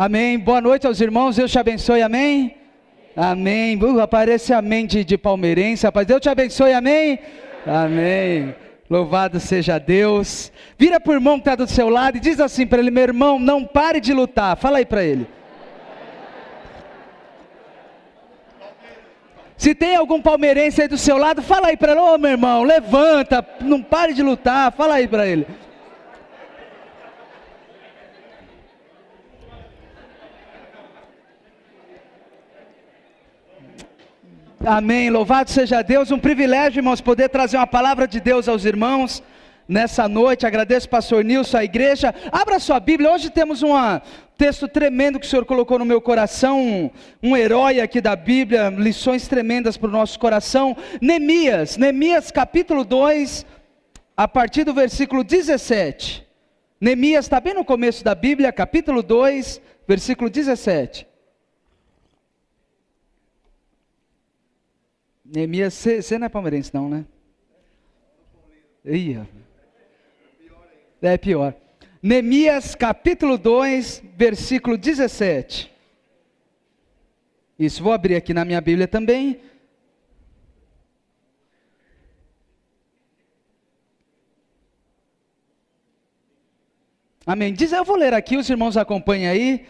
Amém. Boa noite aos irmãos, Deus te abençoe, amém? Amém. Aparece amém de palmeirense, rapaz. Deus te abençoe, amém? Amém. Louvado seja Deus. Vira para o irmão que está do seu lado e diz assim para ele: meu irmão, não pare de lutar. Fala aí para ele. Se tem algum palmeirense aí do seu lado, fala aí para ele: ô meu irmão, levanta, não pare de lutar. Fala aí para ele. Amém, louvado seja Deus. Um privilégio, irmãos, poder trazer uma palavra de Deus aos irmãos nessa noite. Agradeço, pastor Nilson, a igreja. Abra sua Bíblia. Hoje temos um texto tremendo que o Senhor colocou no meu coração, um herói aqui da Bíblia, lições tremendas para o nosso coração. Neemias capítulo 2, a partir do versículo 17. Neemias está bem no começo da Bíblia, capítulo 2, versículo 17. Neemias, você não é palmeirense não, né? É pior. Neemias capítulo 2, versículo 17. Isso, vou abrir aqui na minha Bíblia também. Amém. Eu vou ler aqui, os irmãos acompanhem aí.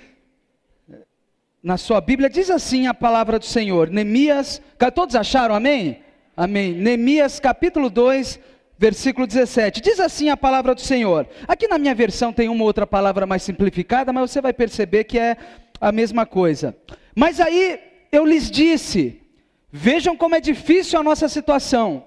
Na sua Bíblia, diz assim a palavra do Senhor. Neemias, todos acharam, amém? Amém. Neemias capítulo 2, versículo 17. Diz assim a palavra do Senhor. Aqui na minha versão tem uma outra palavra mais simplificada, mas você vai perceber que é a mesma coisa. Mas aí eu lhes disse: vejam como é difícil a nossa situação.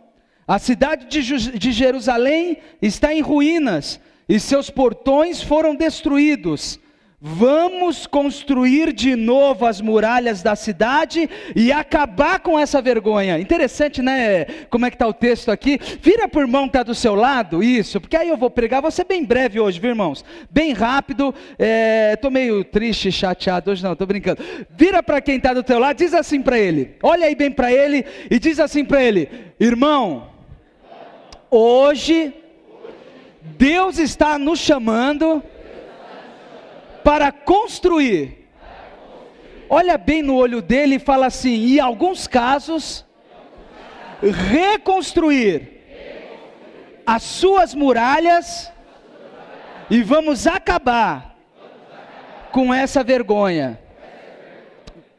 A cidade de Jerusalém está em ruínas e seus portões foram destruídos. Vamos construir de novo as muralhas da cidade e acabar com essa vergonha. Interessante, né? Como é que está o texto aqui? Vira para o irmão que está do seu lado, isso, porque aí eu vou pregar, vou ser bem breve hoje, viu, irmãos? Bem rápido, estou meio triste, chateado hoje, não, estou brincando. Vira para quem está do teu lado, diz assim para ele, olha aí bem para ele e diz assim para ele: irmão, hoje Deus está nos chamando para construir. Olha bem no olho dele e fala assim: em alguns casos, reconstruir as suas muralhas e vamos acabar com essa vergonha.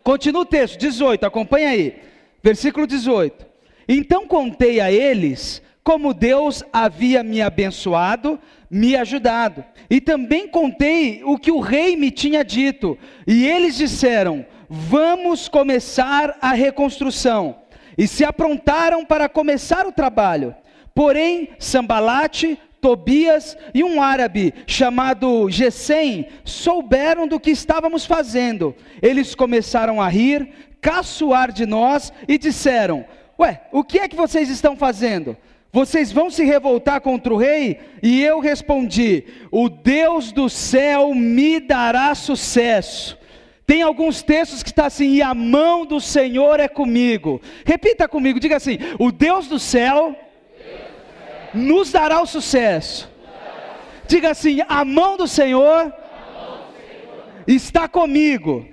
Continua o texto, 18, acompanha aí, versículo 18. Então contei a eles como Deus havia me abençoado, me ajudado, e também contei o que o rei me tinha dito, e eles disseram: vamos começar a reconstrução, e se aprontaram para começar o trabalho. Porém, Sambalate, Tobias e um árabe chamado Gesem souberam do que estávamos fazendo. Eles começaram a rir, caçoar de nós e disseram: ué, o que é que vocês estão fazendo? Vocês vão se revoltar contra o rei? E eu respondi: o Deus do céu me dará sucesso. Tem alguns textos que está assim: e a mão do Senhor é comigo. Repita comigo, diga assim: o Deus do céu nos dará o sucesso. Diga assim: a mão do Senhor está comigo.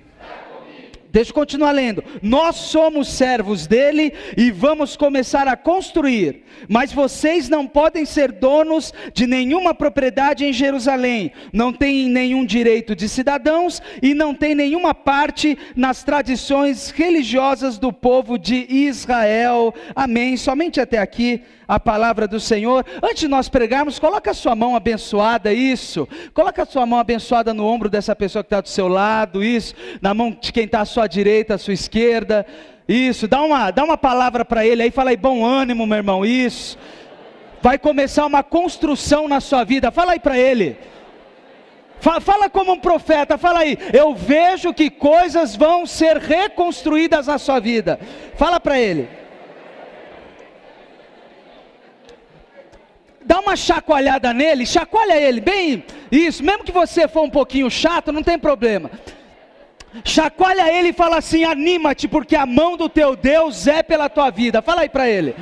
Deixa eu continuar lendo. Nós somos servos dele e vamos começar a construir. Mas vocês não podem ser donos de nenhuma propriedade em Jerusalém. Não têm nenhum direito de cidadãos e não têm nenhuma parte nas tradições religiosas do povo de Israel. Amém. Somente até aqui a palavra do Senhor. Antes de nós pregarmos, coloca a sua mão abençoada, isso. Coloca a sua mão abençoada no ombro dessa pessoa que está do seu lado, isso. Na mão de quem está à sua direita, à sua esquerda, isso. Dá uma palavra para ele aí, fala aí: bom ânimo, meu irmão, isso. Vai começar uma construção na sua vida, fala aí para ele. Fala como um profeta, fala aí: eu vejo que coisas vão ser reconstruídas na sua vida. Fala para ele. Dá uma chacoalhada nele, chacoalha ele, bem isso, mesmo que você for um pouquinho chato, não tem problema. Chacoalha ele e fala assim: anima-te, porque a mão do teu Deus é pela tua vida. Fala aí para ele.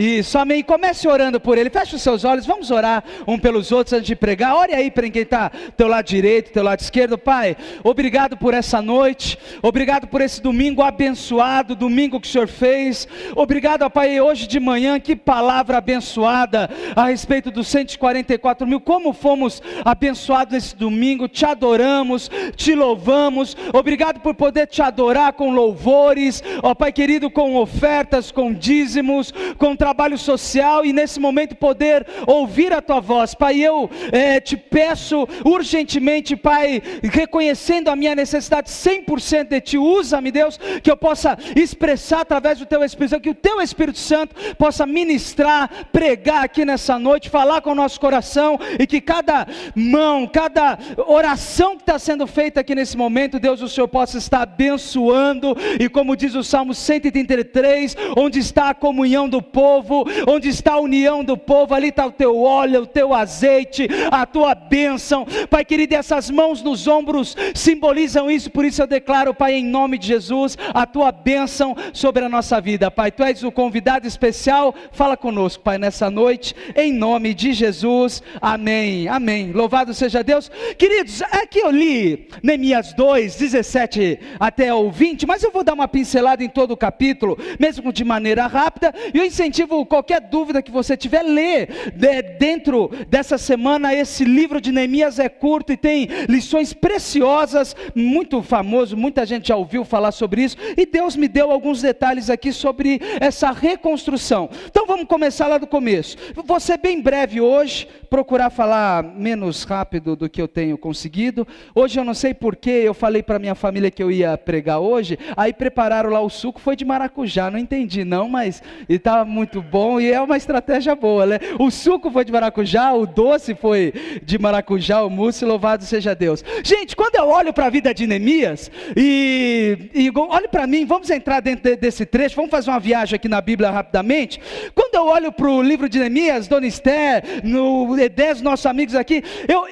Isso, amém. Comece orando por ele. Feche os seus olhos, vamos orar um pelos outros antes de pregar. Ore aí para quem está teu lado direito, teu lado esquerdo. Pai, obrigado por essa noite, obrigado por esse domingo abençoado, domingo que o Senhor fez. Obrigado, ó Pai, hoje de manhã, que palavra abençoada a respeito dos 144 mil. Como fomos abençoados nesse domingo, te adoramos, te louvamos. Obrigado por poder te adorar com louvores, ó Pai querido, com ofertas, com dízimos, com trabalho social, e nesse momento poder ouvir a tua voz. Pai, eu te peço urgentemente, Pai, reconhecendo a minha necessidade 100% de ti, usa-me, Deus, que eu possa expressar através do teu Espírito Santo, que o teu Espírito Santo possa ministrar, pregar aqui nessa noite, falar com o nosso coração, e que cada mão, cada oração que está sendo feita aqui nesse momento, Deus, o Senhor possa estar abençoando, e como diz o Salmo 133, onde está a comunhão do povo, onde está a união do povo, ali está o teu óleo, o teu azeite, a tua bênção, Pai querido. Essas mãos nos ombros simbolizam isso, por isso eu declaro, Pai, em nome de Jesus, a tua bênção sobre a nossa vida. Pai, tu és o convidado especial, fala conosco, Pai, nessa noite, em nome de Jesus, amém, amém. Louvado seja Deus. Queridos, aqui eu li Neemias 2, 17 até o 20, mas eu vou dar uma pincelada em todo o capítulo, mesmo de maneira rápida, e eu incentivo qualquer dúvida que você tiver, ler dentro dessa semana. Esse livro de Neemias é curto e tem lições preciosas, muito famoso, muita gente já ouviu falar sobre isso, e Deus me deu alguns detalhes aqui sobre essa reconstrução. Então vamos começar lá do começo. Vou ser bem breve hoje, procurar falar menos rápido do que eu tenho conseguido. Hoje eu não sei porquê, eu falei para minha família que eu ia pregar hoje, aí prepararam lá o suco, foi de maracujá, não entendi não, mas estava muito bom, e é uma estratégia boa, né? O suco foi de maracujá, o doce foi de maracujá, o mousse, louvado seja Deus. Gente, quando eu olho para a vida de Neemias, e olhe para mim, vamos entrar dentro desse trecho, vamos fazer uma viagem aqui na Bíblia rapidamente. Quando eu olho para o livro de Neemias, Dona Esther, no E10, nossos amigos aqui,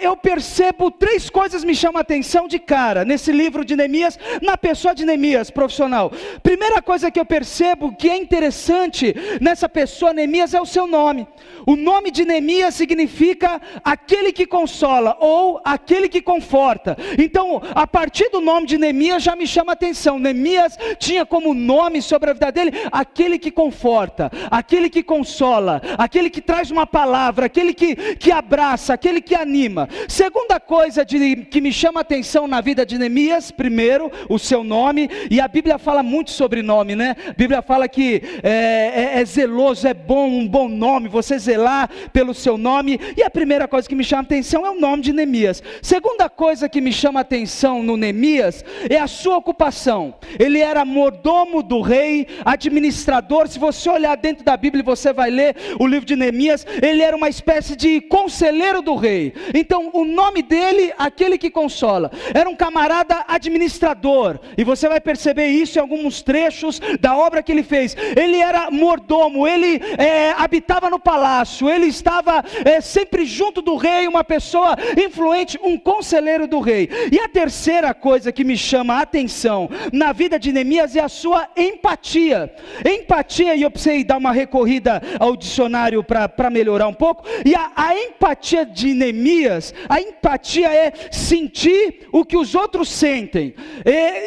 eu percebo três coisas me chamam a atenção de cara, nesse livro de Neemias, na pessoa de Neemias, profissional. Primeira coisa que eu percebo que é interessante nessa pessoa, Neemias, é o seu nome. O nome de Neemias significa aquele que consola, ou aquele que conforta. Então, a partir do nome de Neemias já me chama a atenção. Neemias tinha como nome sobre a vida dele, aquele que conforta, aquele que consola, aquele que traz uma palavra, aquele que abraça, aquele que anima. Segunda coisa que me chama a atenção na vida de Neemias, primeiro, o seu nome, e a Bíblia fala muito sobre nome, né? A Bíblia fala que é zeloso, é bom, um bom nome, você zelar pelo seu nome, e a primeira coisa que me chama a atenção é o nome de Neemias. Segunda coisa que me chama a atenção no Neemias é a sua ocupação. Ele era mordomo do rei, administrador. Se você olhar dentro da Bíblia, você vai ler o livro de Neemias, ele era uma espécie de conselheiro do rei. Então o nome dele, aquele que consola, era um camarada administrador, e você vai perceber isso em alguns trechos da obra que ele fez. Ele era mordomo, ele habitava no palácio, ele estava sempre junto do rei, uma pessoa influente, um conselheiro do rei. E a terceira coisa que me chama a atenção na vida de Neemias é a sua empatia. Empatia, e eu precisei dar uma recorrida ao dicionário para melhorar um pouco, e a empatia de Neemias, a empatia é sentir o que os outros sentem.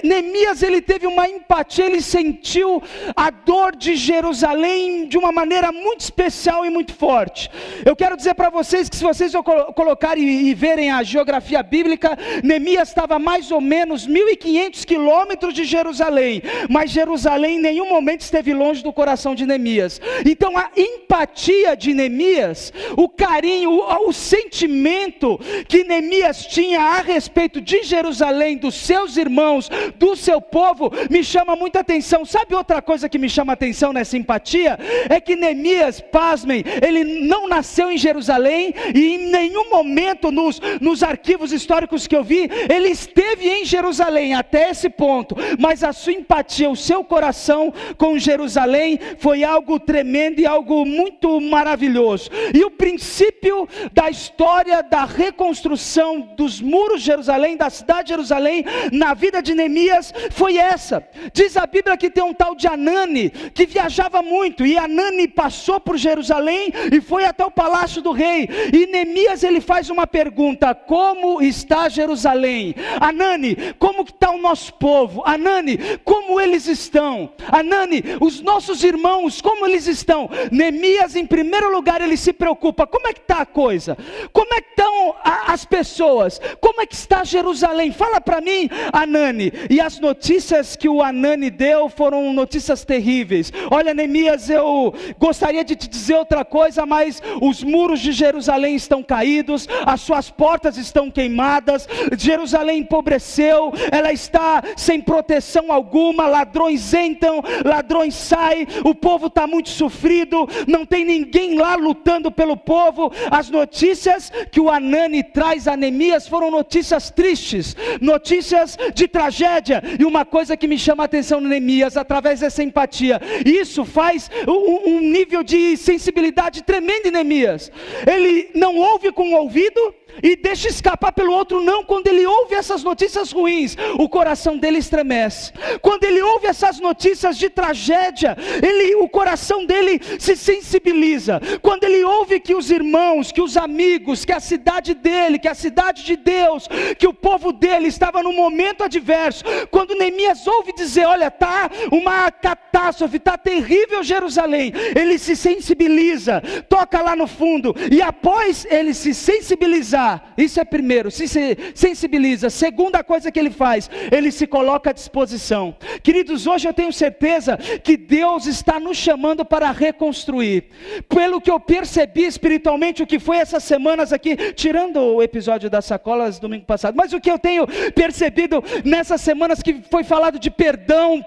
Neemias, ele teve uma empatia, ele sentiu a dor de Jerusalém de uma maneira muito especial e muito forte. Eu quero dizer para vocês que se vocês colocarem e verem a geografia bíblica, Neemias estava mais ou menos 1.500 quilômetros de Jerusalém, mas Jerusalém em nenhum momento esteve longe do coração de Neemias. Então a empatia de Neemias, o carinho, o sentimento que Neemias tinha a respeito de Jerusalém, dos seus irmãos, do seu povo, me chama muita atenção. Sabe outra coisa que me chama a atenção nessa empatia? É que Neemias, pasmem, ele não nasceu em Jerusalém, e em nenhum momento nos arquivos históricos que eu vi, ele esteve em Jerusalém até esse ponto, mas a sua empatia, o seu coração com Jerusalém foi algo tremendo e algo muito maravilhoso. E o princípio da história da reconstrução dos muros de Jerusalém, da cidade de Jerusalém, na vida de Neemias foi essa. Diz a Bíblia que tem um tal de Anani que viajava muito, e Hanani passou por Jerusalém e foi até o palácio do rei. E Neemias ele faz uma pergunta: como está Jerusalém? Hanani, como está o nosso povo? Hanani, como eles estão? Hanani, os nossos irmãos, como eles estão? Neemias, em primeiro lugar, ele se preocupa: como é que está a coisa? Como é que estão as pessoas? Como é que está Jerusalém? Fala para mim, Hanani. E as notícias que o Hanani deu foram notícias terríveis. Olha, Neemias, eu gostaria de te dizer outra coisa, mas os muros de Jerusalém estão caídos, as suas portas estão queimadas, Jerusalém empobreceu, ela está sem proteção alguma, ladrões entram, ladrões saem, o povo está muito sofrido, não tem ninguém lá lutando pelo povo. As notícias que o Hanani traz a Neemias foram notícias tristes, notícias de tragédia. E uma coisa que me chama a atenção no Neemias, através dessa empatia, isso faz um nível de sensibilidade tremendo em Neemias. Ele não ouve com o ouvido e deixa escapar pelo outro não. Quando ele ouve essas notícias ruins, o coração dele estremece. Quando ele ouve essas notícias de tragédia, o coração dele se sensibiliza. Quando ele ouve que os irmãos, que os amigos, que a cidade dele, que a cidade de Deus, que o povo dele estava num momento adverso, quando Neemias ouve dizer: olha, está uma catástrofe, está terrível Jerusalém, ele se sensibiliza, toca lá no fundo. E após ele se sensibilizar, isso é primeiro, se sensibiliza. Segunda coisa que ele faz, ele se coloca à disposição. Queridos, hoje eu tenho certeza que Deus está nos chamando para reconstruir. Pelo que eu percebi espiritualmente, o que foi essas semanas aqui, tirando o episódio das sacolas domingo passado, mas o que eu tenho percebido nessas semanas que foi falado de perdão,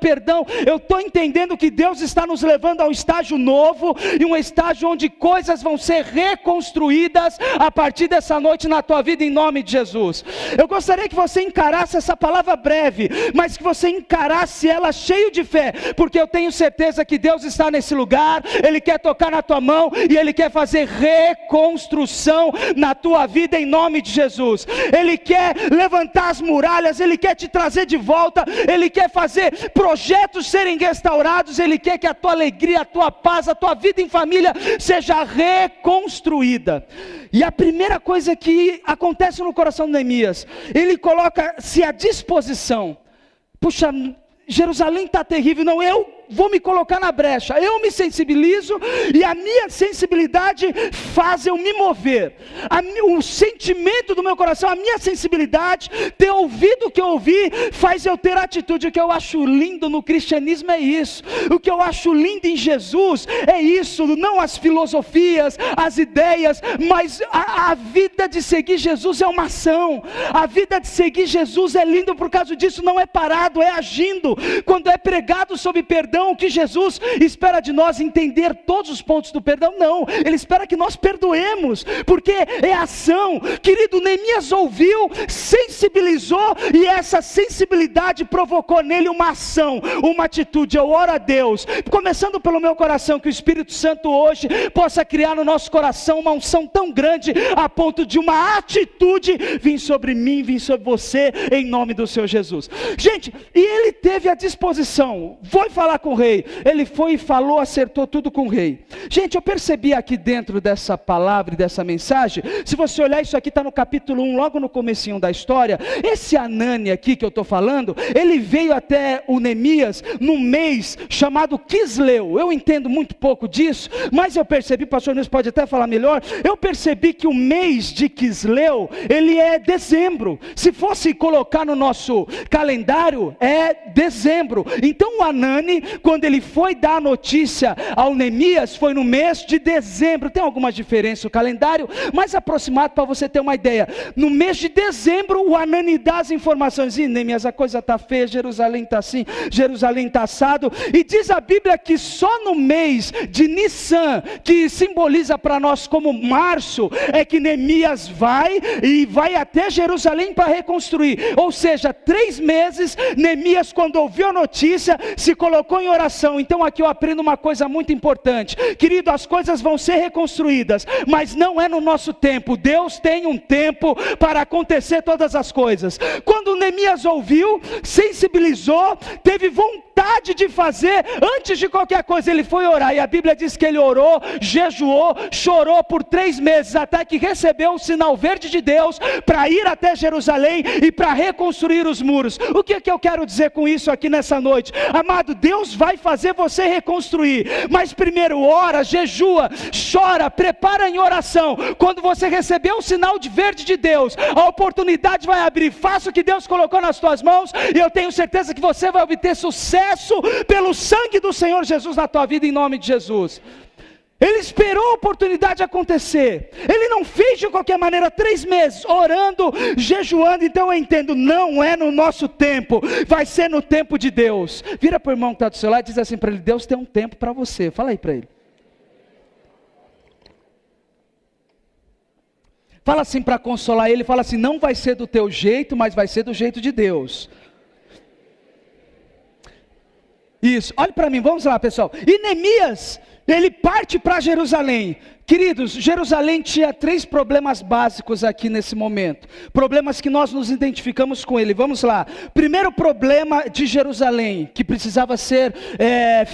eu estou entendendo que Deus está nos levando a um estágio novo, e um estágio onde coisas vão ser reconstruídas a partir dessa noite na tua vida, em nome de Jesus. Eu gostaria que você encarasse essa palavra breve, mas que você encarasse ela cheio de fé, porque eu tenho certeza que Deus está nesse lugar. Ele quer tocar na tua mão e Ele quer fazer reconstrução na tua vida, em nome de Jesus. Ele quer levantar as muralhas, Ele quer te trazer de volta, Ele quer fazer projetos serem restaurados, Ele quer que a tua alegria, a tua paz, a tua vida em família seja reconstruída. E a primeira coisa que acontece no coração de Neemias, ele coloca-se à disposição. Puxa, Jerusalém está terrível, não, eu vou me colocar na brecha, eu me sensibilizo, e a minha sensibilidade faz eu me mover, o sentimento do meu coração, a minha sensibilidade, ter ouvido o que eu ouvi, faz eu ter atitude. O que eu acho lindo no cristianismo é isso, o que eu acho lindo em Jesus é isso, não as filosofias, as ideias, mas a vida de seguir Jesus é uma ação. A vida de seguir Jesus é lindo por causa disso, não é parado, é agindo. Quando é pregado sobre perdão, o que Jesus espera de nós, entender todos os pontos do perdão? Não, Ele espera que nós perdoemos, porque é ação. Querido, Neemias ouviu, sensibilizou, e essa sensibilidade provocou nele uma ação, uma atitude. Eu oro a Deus, começando pelo meu coração, que o Espírito Santo hoje possa criar no nosso coração uma unção tão grande, a ponto de uma atitude vir sobre mim, vir sobre você, em nome do Senhor Jesus. Gente, e ele teve a disposição, foi falar com o rei, ele foi e falou, acertou tudo com o rei. Gente, eu percebi aqui dentro dessa palavra e dessa mensagem, se você olhar, isso aqui está no capítulo 1, logo no comecinho da história. Esse Hanani aqui que eu estou falando, ele veio até o Neemias num mês chamado Quisleu. Eu entendo muito pouco disso, mas eu percebi, pastor Nilson pode até falar melhor, eu percebi que o mês de Quisleu, ele é dezembro. Se fosse colocar no nosso calendário, é dezembro. Então o Hanani, quando ele foi dar a notícia ao Neemias, foi no mês de dezembro. Tem alguma diferença o calendário, mais aproximado para você ter uma ideia. No mês de dezembro, o Hanani dá as informações: e Neemias, a coisa está feia, Jerusalém está assim, Jerusalém está assado. E diz a Bíblia que só no mês de Nissan, que simboliza para nós como março, é que Neemias vai até Jerusalém para reconstruir. Ou seja, 3 meses, Neemias, quando ouviu a notícia, se colocou em oração. Então aqui eu aprendo uma coisa muito importante, querido, as coisas vão ser reconstruídas, mas não é no nosso tempo. Deus tem um tempo para acontecer todas as coisas. Quando Neemias ouviu, sensibilizou, teve vontade vontade de fazer, antes de qualquer coisa ele foi orar, e a Bíblia diz que ele orou, jejuou, chorou por 3 meses, até que recebeu o sinal verde de Deus, para ir até Jerusalém, e para reconstruir os muros. O que eu quero dizer com isso aqui nessa noite? Amado, Deus vai fazer você reconstruir, mas primeiro ora, jejua, chora, prepara em oração. Quando você receber o sinal de verde de Deus, a oportunidade vai abrir. Faça o que Deus colocou nas tuas mãos, e eu tenho certeza que você vai obter sucesso pelo sangue do Senhor Jesus na tua vida, em nome de Jesus. Ele esperou a oportunidade acontecer, ele não fez de qualquer maneira. 3 meses, orando, jejuando. Então eu entendo, não é no nosso tempo, vai ser no tempo de Deus. Vira para o irmão que está do seu lado e diz assim para ele: Deus tem um tempo para você. Fala aí para ele. Fala assim para consolar ele, fala assim: não vai ser do teu jeito, mas vai ser do jeito de Deus. Isso, olhe para mim, vamos lá pessoal. E Neemias, ele parte para Jerusalém. Queridos, Jerusalém tinha 3 problemas básicos aqui nesse momento. Problemas que nós nos identificamos com ele. Vamos lá. Primeiro problema de Jerusalém, que precisava ser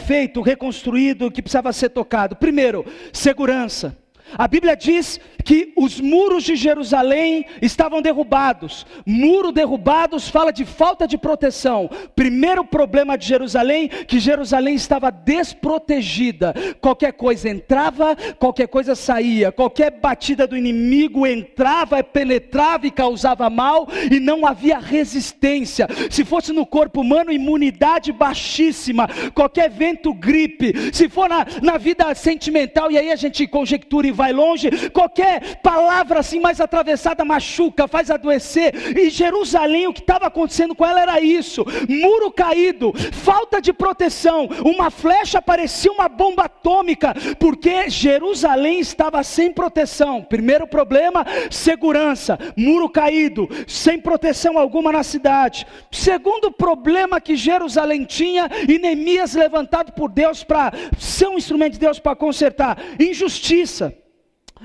feito, reconstruído, que precisava ser tocado. Primeiro, segurança. A Bíblia diz que os muros de Jerusalém estavam derrubados. Muro derrubados fala de falta de proteção. Primeiro problema de Jerusalém, que Jerusalém estava desprotegida. Qualquer coisa entrava, qualquer coisa saía. Qualquer batida do inimigo entrava, penetrava e causava mal, e não havia resistência. Se fosse no corpo humano, imunidade baixíssima. Qualquer vento, gripe. Se for na vida sentimental, e aí a gente conjectura e vai longe, qualquer palavra assim mais atravessada machuca, faz adoecer. E Jerusalém, o que estava acontecendo com ela era isso: muro caído, falta de proteção. Uma flecha parecia uma bomba atômica, porque Jerusalém estava sem proteção. Primeiro problema, segurança, muro caído, sem proteção alguma na cidade. Segundo problema que Jerusalém tinha, e Neemias levantado por Deus para ser um instrumento de Deus para consertar: injustiça.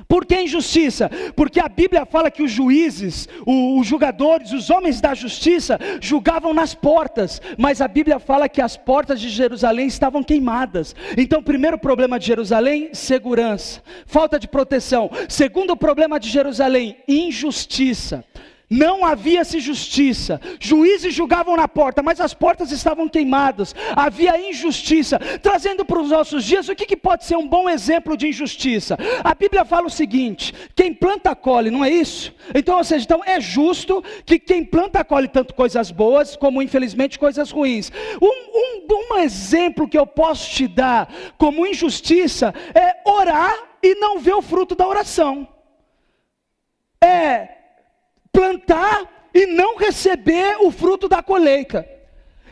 Por que injustiça? Porque a Bíblia fala que os juízes, os julgadores, os homens da justiça julgavam nas portas, mas a Bíblia fala que as portas de Jerusalém estavam queimadas. Então, primeiro problema de Jerusalém, segurança, falta de proteção. Segundo problema de Jerusalém, injustiça. Não havia-se justiça. Juízes julgavam na porta, mas as portas estavam queimadas. Havia injustiça. Trazendo para os nossos dias, o que pode ser um bom exemplo de injustiça? A Bíblia fala o seguinte: quem planta colhe, não é isso? Então, ou seja, é justo que quem planta colhe tanto coisas boas, como infelizmente coisas ruins. Um exemplo que eu posso te dar como injustiça é orar e não ver o fruto da oração. Plantar e não receber o fruto da colheita.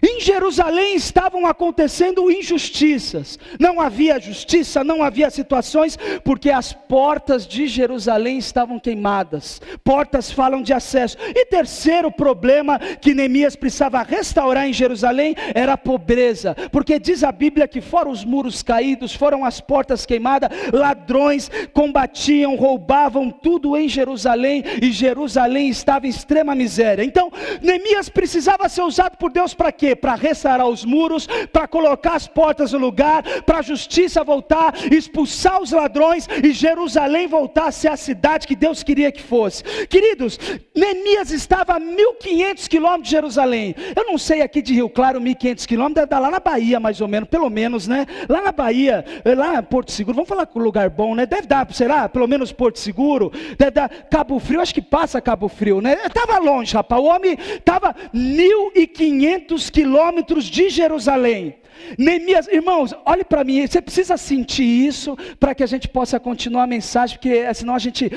Em Jerusalém estavam acontecendo injustiças. Não havia justiça, não havia situações, porque as portas de Jerusalém estavam queimadas. Portas falam de acesso. E terceiro problema que Neemias precisava restaurar em Jerusalém era a pobreza. Porque diz a Bíblia que fora os muros caídos, foram as portas queimadas, ladrões combatiam, roubavam tudo em Jerusalém, e Jerusalém estava em extrema miséria. Então Neemias precisava ser usado por Deus para quê? Para restaurar os muros, para colocar as portas no lugar, para a justiça voltar, expulsar os ladrões, e Jerusalém voltar a ser a cidade que Deus queria que fosse. Queridos, Neemias estava a 1.500 quilômetros de Jerusalém. Eu não sei aqui de Rio Claro, 1.500 quilômetros, deve dar lá na Bahia mais ou menos, pelo menos, né? Lá na Bahia, lá em Porto Seguro, vamos falar com um lugar bom, né? Deve dar, será? Pelo menos Porto Seguro, deve dar Cabo Frio, acho que passa Cabo Frio, né? Estava longe, rapaz, o homem estava 1.500 quilômetros de Jerusalém. Neemias, irmãos, olhe para mim, você precisa sentir isso para que a gente possa continuar a mensagem, porque senão a gente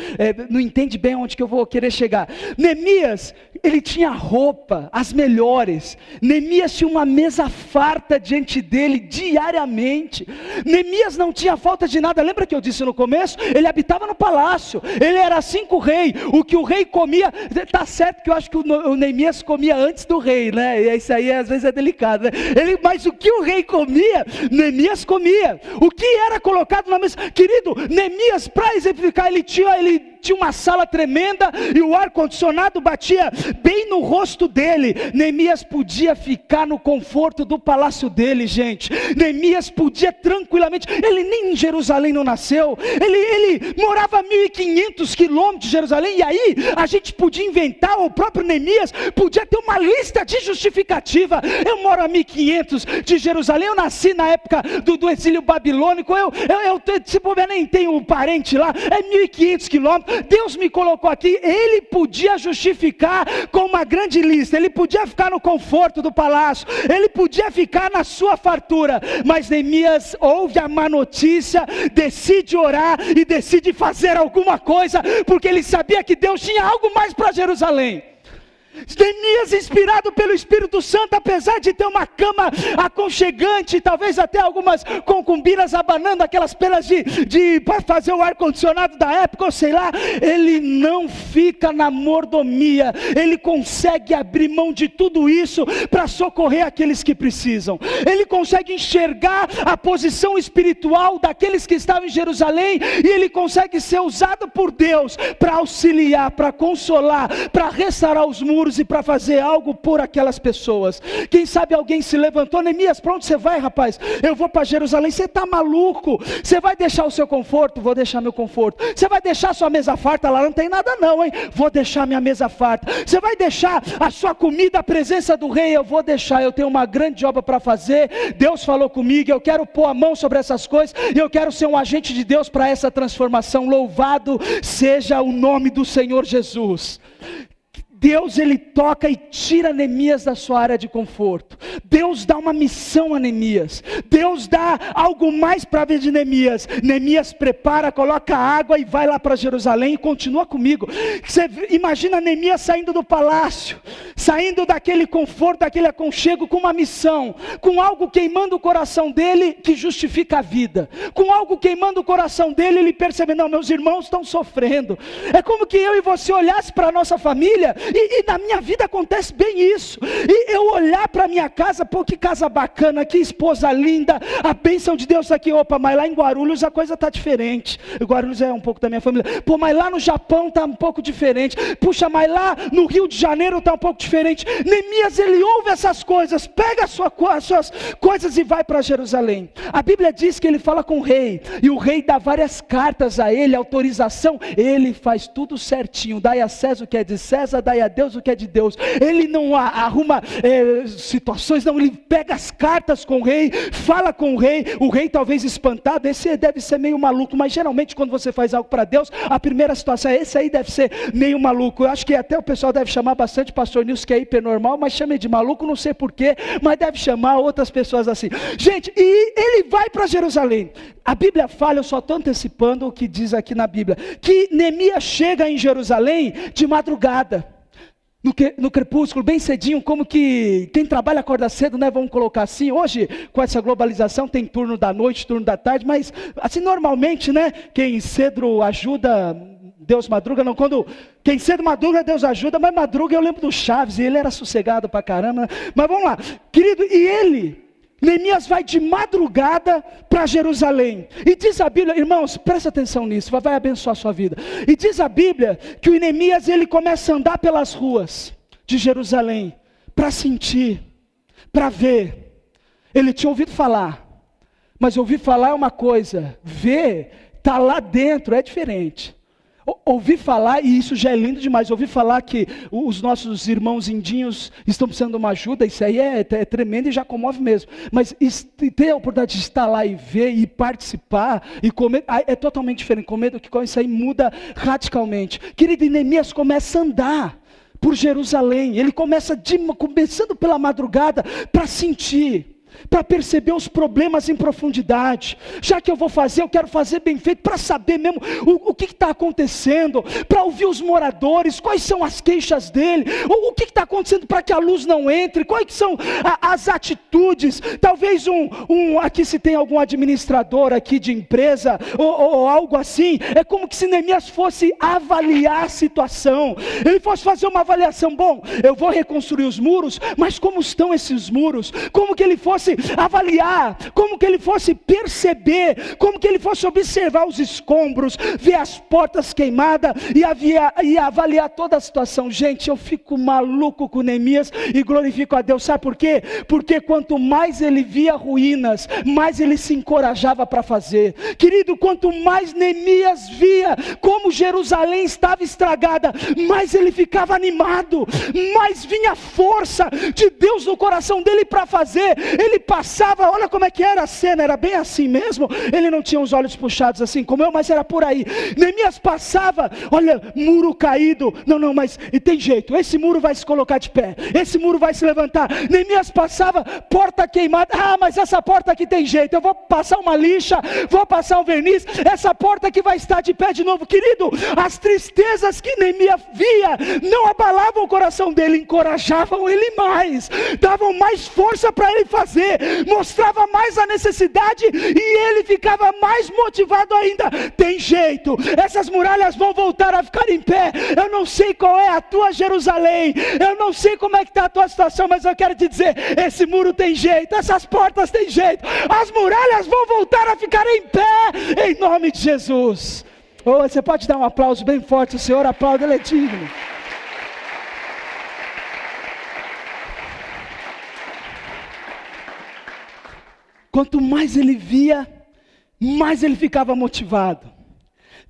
não entende bem onde que eu vou querer chegar. Neemias, ele tinha roupa, as melhores. Neemias tinha uma mesa farta diante dele diariamente. Neemias não tinha falta de nada. Lembra que eu disse no começo? Ele habitava no palácio, ele era assim com o rei. O que o rei comia, tá certo que eu acho que o Neemias comia antes do rei, né? E isso aí às vezes é delicado, né? Mas o que o rei comia, Neemias comia. O que era colocado na mesa, querido, Neemias, para exemplificar, ele tinha uma sala tremenda e o ar-condicionado batia bem no rosto dele. Neemias podia ficar no conforto do palácio dele, gente. Neemias podia tranquilamente, ele nem em Jerusalém não nasceu, ele morava a 1.500 quilômetros de Jerusalém, e aí a gente podia inventar, o próprio Neemias podia ter uma lista de justificativa. Eu moro a 1.500 de Jerusalém, eu nasci na época do exílio babilônico, se bobear, nem tenho parente lá, é 1.500 quilômetros, Deus me colocou aqui. Ele podia justificar com uma grande lista, ele podia ficar no conforto do palácio, ele podia ficar na sua fartura, mas Neemias ouve a má notícia, decide orar e decide fazer alguma coisa, porque ele sabia que Deus tinha algo mais para Jerusalém. Neemias, inspirado pelo Espírito Santo, apesar de ter uma cama aconchegante, talvez até algumas concubinas abanando aquelas penas para fazer o ar-condicionado da época, ou sei lá, ele não fica na mordomia, ele consegue abrir mão de tudo isso para socorrer aqueles que precisam. Ele consegue enxergar a posição espiritual daqueles que estavam em Jerusalém, e ele consegue ser usado por Deus para auxiliar, para consolar, para restaurar os muros e para fazer algo por aquelas pessoas. Quem sabe alguém se levantou: Neemias, para onde você vai, rapaz? Eu vou para Jerusalém. Você está maluco? Você vai deixar o seu conforto? Vou deixar meu conforto. Você vai deixar sua mesa farta? Lá não tem nada não, hein? Vou deixar minha mesa farta. Você vai deixar a sua comida, a presença do rei? Eu vou deixar. Eu tenho uma grande obra para fazer. Deus falou comigo, eu quero pôr a mão sobre essas coisas, e eu quero ser um agente de Deus para essa transformação. Louvado seja o nome do Senhor Jesus. Deus, ele toca e tira Neemias da sua área de conforto. Deus dá uma missão a Neemias. Deus dá algo mais para a vida de Neemias. Neemias prepara, coloca água e vai lá para Jerusalém e continua comigo. Você imagina Neemias saindo do palácio, saindo daquele conforto, daquele aconchego, com uma missão, com algo queimando o coração dele que justifica a vida, com algo queimando o coração dele, ele percebe: não, meus irmãos estão sofrendo. É como que eu e você olhasse para a nossa família, e na minha vida acontece bem isso, e eu olhar para a minha casa: pô, que casa bacana, que esposa linda, a bênção de Deus está aqui. Opa, mas lá em Guarulhos a coisa está diferente. Guarulhos é um pouco da minha família. Pô, mas lá no Japão está um pouco diferente. Puxa, mas lá no Rio de Janeiro está um pouco diferente. Neemias, ele ouve essas coisas, pega as suas coisas e vai para Jerusalém. A Bíblia diz que ele fala com o rei, e o rei dá várias cartas a ele, autorização. Ele faz tudo certinho: dai a César o que é de César, dai a Deus o que é de Deus. Ele não arruma situações, não. Ele pega as cartas com o rei, fala com o rei talvez espantado: esse deve ser meio maluco. Mas geralmente quando você faz algo para Deus, a primeira situação é: esse aí deve ser meio maluco. Eu acho que até o pessoal deve chamar bastante pastor Nilson, que é hipernormal, mas chama de maluco, não sei porquê, mas deve chamar outras pessoas assim. Gente, e ele vai para Jerusalém. A Bíblia fala, eu só estou antecipando o que diz aqui na Bíblia, que Neemias chega em Jerusalém de madrugada, no crepúsculo, bem cedinho, como que quem trabalha acorda cedo, né? Vamos colocar assim. Hoje, com essa globalização, tem turno da noite, turno da tarde, mas assim, normalmente, né? Quem cedo ajuda, Deus madruga. Não, quem cedo madruga, Deus ajuda. Mas madruga, eu lembro do Chaves, e ele era sossegado pra caramba, né? Mas vamos lá, querido, Neemias vai de madrugada para Jerusalém, e diz a Bíblia, irmãos, presta atenção nisso, vai abençoar a sua vida. E diz a Bíblia que o Neemias, ele começa a andar pelas ruas de Jerusalém, para sentir, para ver. Ele tinha ouvido falar, mas ouvir falar é uma coisa, ver, tá lá dentro, é diferente. Ouvi falar, e isso já é lindo demais, ouvi falar que os nossos irmãos indinhos estão precisando de uma ajuda, isso aí é tremendo e já comove mesmo. Mas ter a oportunidade de estar lá e ver e participar e comer, é totalmente diferente. Comer do que comer, isso aí muda radicalmente. Querido, Neemias começa a andar por Jerusalém, ele começando pela madrugada, para sentir, para perceber os problemas em profundidade. Já que eu vou fazer, eu quero fazer bem feito, para saber mesmo o que está acontecendo, para ouvir os moradores, quais são as queixas dele, o que está acontecendo para que a luz não entre, quais são as atitudes. Talvez aqui se tem algum administrador aqui de empresa, ou algo assim, é como que se Neemias fosse avaliar a situação, ele fosse fazer uma avaliação: bom, eu vou reconstruir os muros, mas como estão esses muros? Como que ele fosse fosse avaliar, como que ele fosse perceber, como que ele fosse observar os escombros, ver as portas queimadas e avaliar toda a situação. Gente, eu fico maluco com Neemias e glorifico a Deus. Sabe por quê? Porque quanto mais ele via ruínas, mais ele se encorajava para fazer. Querido, quanto mais Neemias via como Jerusalém estava estragada, mais ele ficava animado, mais vinha a força de Deus no coração dele para fazer. Ele passava, olha como é que era a cena, era bem assim mesmo. Ele não tinha os olhos puxados assim como eu, mas era por aí. Neemias passava, olha, muro caído, não, mas e tem jeito, esse muro vai se colocar de pé, esse muro vai se levantar. Neemias passava, porta queimada, mas essa porta aqui tem jeito, eu vou passar uma lixa, vou passar um verniz, essa porta aqui vai estar de pé de novo. Querido, as tristezas que Neemias via, não abalavam o coração dele, encorajavam ele mais, davam mais força para ele fazer, mostrava mais a necessidade, e ele ficava mais motivado ainda. Tem jeito, essas muralhas vão voltar a ficar em pé. Eu não sei qual é a tua Jerusalém, eu não sei como é que está a tua situação, mas eu quero te dizer, esse muro tem jeito, essas portas têm jeito, as muralhas vão voltar a ficar em pé, em nome de Jesus. Você pode dar um aplauso bem forte, o Senhor aplaude, Ele é digno. Quanto mais ele via, mais ele ficava motivado.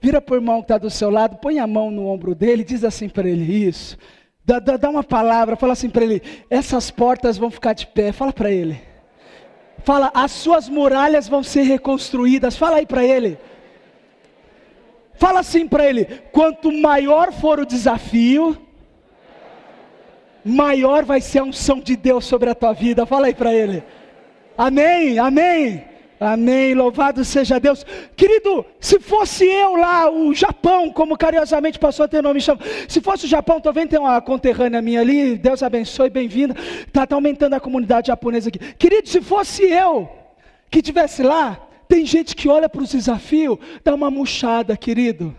Vira para o irmão que está do seu lado, põe a mão no ombro dele, diz assim para ele, isso. Dá uma palavra, fala assim para ele, essas portas vão ficar de pé, fala para ele. Fala, as suas muralhas vão ser reconstruídas, fala aí para ele. Fala assim para ele, quanto maior for o desafio, maior vai ser a unção de Deus sobre a tua vida, fala aí para ele. Amém, amém, amém, louvado seja Deus. Querido, se fosse eu lá, o Japão, como carinhosamente passou a ter nome, chama. Se fosse o Japão, estou vendo, tem uma conterrânea minha ali, Deus abençoe, bem-vinda, está aumentando a comunidade japonesa aqui. Querido, se fosse eu que estivesse lá, tem gente que olha para os desafios, dá uma murchada, querido.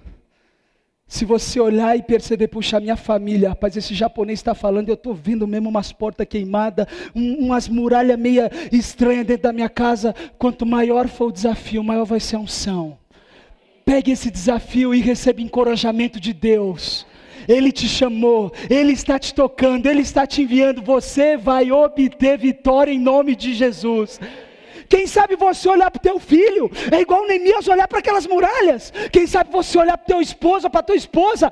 Se você olhar e perceber, puxa, minha família, rapaz, esse japonês está falando, eu estou vendo mesmo umas portas queimadas, umas muralhas meia estranhas dentro da minha casa. Quanto maior for o desafio, maior vai ser a unção. Pegue esse desafio e receba encorajamento de Deus. Ele te chamou, Ele está te tocando, Ele está te enviando, você vai obter vitória em nome de Jesus. Quem sabe você olhar para o teu filho, é igual Neemias olhar para aquelas muralhas. Quem sabe você olhar para o teu esposo, para a tua esposa,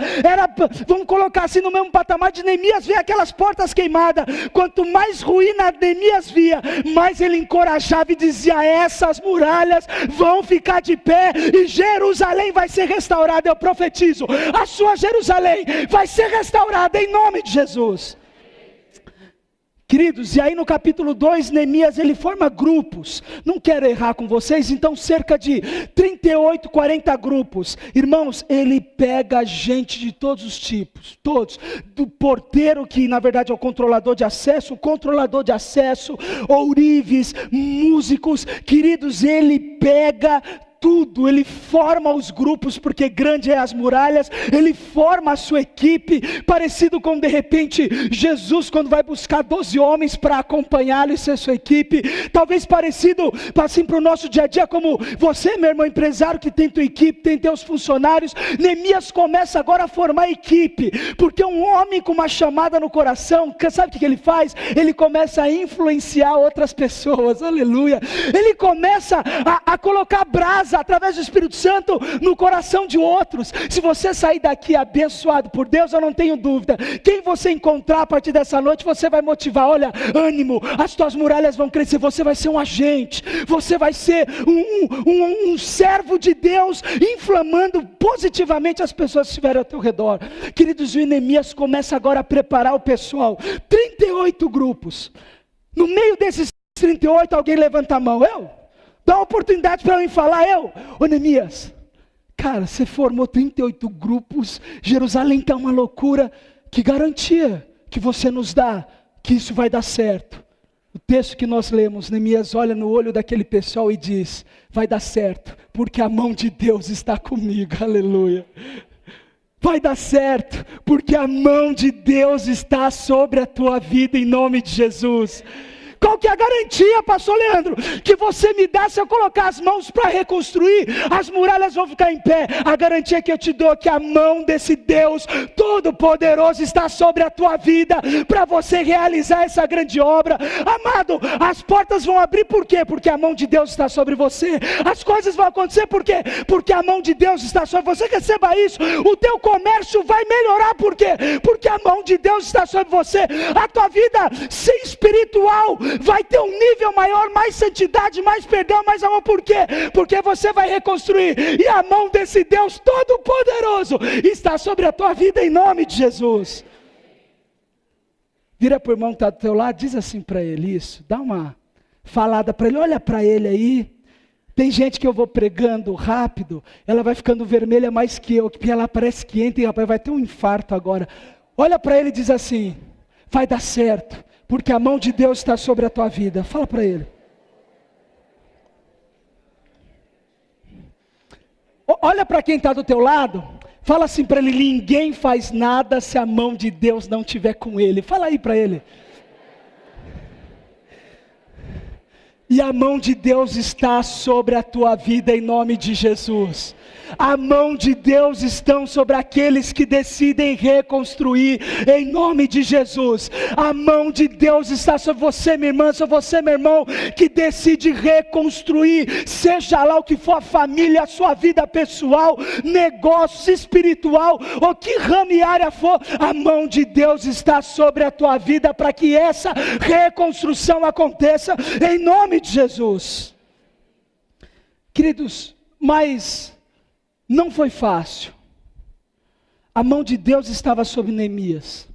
vamos colocar assim no mesmo patamar de Neemias, ver aquelas portas queimadas. Quanto mais ruína Neemias via, mais ele encorajava e dizia, essas muralhas vão ficar de pé, e Jerusalém vai ser restaurada. Eu profetizo, a sua Jerusalém vai ser restaurada em nome de Jesus. Queridos, e aí no capítulo 2, Neemias, ele forma grupos. Não quero errar com vocês, então cerca de 38, 40 grupos. Irmãos, ele pega gente de todos os tipos, todos. Do porteiro, que na verdade é o controlador de acesso, ourives, músicos. Queridos, ele pega tudo, ele forma os grupos, porque grande é as muralhas, ele forma a sua equipe, parecido com de repente Jesus quando vai buscar 12 homens para acompanhá-lo e ser sua equipe, talvez parecido assim para o nosso dia a dia, como você, meu irmão empresário, que tem tua equipe, tem teus funcionários. Neemias começa agora a formar equipe, porque um homem com uma chamada no coração, sabe o que ele faz? Ele começa a influenciar outras pessoas, aleluia, ele começa a colocar brasa através do Espírito Santo no coração de outros. Se você sair daqui abençoado por Deus, eu não tenho dúvida, quem você encontrar a partir dessa noite, você vai motivar. Olha, ânimo, as tuas muralhas vão crescer, você vai ser um agente, você vai ser um servo de Deus, inflamando positivamente as pessoas que estiverem ao teu redor. Queridos, o Neemias começa agora a preparar o pessoal, 38 grupos, no meio desses 38, alguém levanta a mão, dá uma oportunidade para mim falar, ô Neemias, cara, você formou 38 grupos, Jerusalém está uma loucura, que garantia que você nos dá que isso vai dar certo? O texto que nós lemos, Neemias olha no olho daquele pessoal e diz, vai dar certo, porque a mão de Deus está comigo, aleluia. Vai dar certo, porque a mão de Deus está sobre a tua vida em nome de Jesus. Qual que é a garantia, pastor Leandro, que você me dá se eu colocar as mãos para reconstruir? As muralhas vão ficar em pé. A garantia que eu te dou é que a mão desse Deus Todo-Poderoso está sobre a tua vida, para você realizar essa grande obra. Amado, as portas vão abrir por quê? Porque a mão de Deus está sobre você. As coisas vão acontecer por quê? Porque a mão de Deus está sobre você. Receba isso. O teu comércio vai melhorar por quê? Porque a mão de Deus está sobre você. A tua vida sem espiritual vai ter um nível maior, mais santidade, mais perdão, mais amor. Por quê? Porque você vai reconstruir, e a mão desse Deus Todo-Poderoso está sobre a tua vida, em nome de Jesus. Vira para o irmão que está do teu lado, diz assim para ele isso, dá uma falada para ele, olha para ele aí. Tem gente que eu vou pregando rápido, ela vai ficando vermelha mais que eu, que ela parece que entra e rapaz, vai ter um infarto agora. Olha para ele e diz assim, vai dar certo, porque a mão de Deus está sobre a tua vida. Fala para ele. Olha para quem está do teu lado, fala assim para ele, ninguém faz nada se a mão de Deus não estiver com ele. Fala aí para ele. E a mão de Deus está sobre a tua vida, em nome de Jesus. A mão de Deus está sobre aqueles que decidem reconstruir, em nome de Jesus. A mão de Deus está sobre você, minha irmã, sobre você, meu irmão, que decide reconstruir, seja lá o que for, a família, a sua vida pessoal, negócio, espiritual, ou que ramo e área for, a mão de Deus está sobre a tua vida, para que essa reconstrução aconteça, em nome de Jesus. Queridos, mas não foi fácil. A mão de Deus estava sobre Neemias.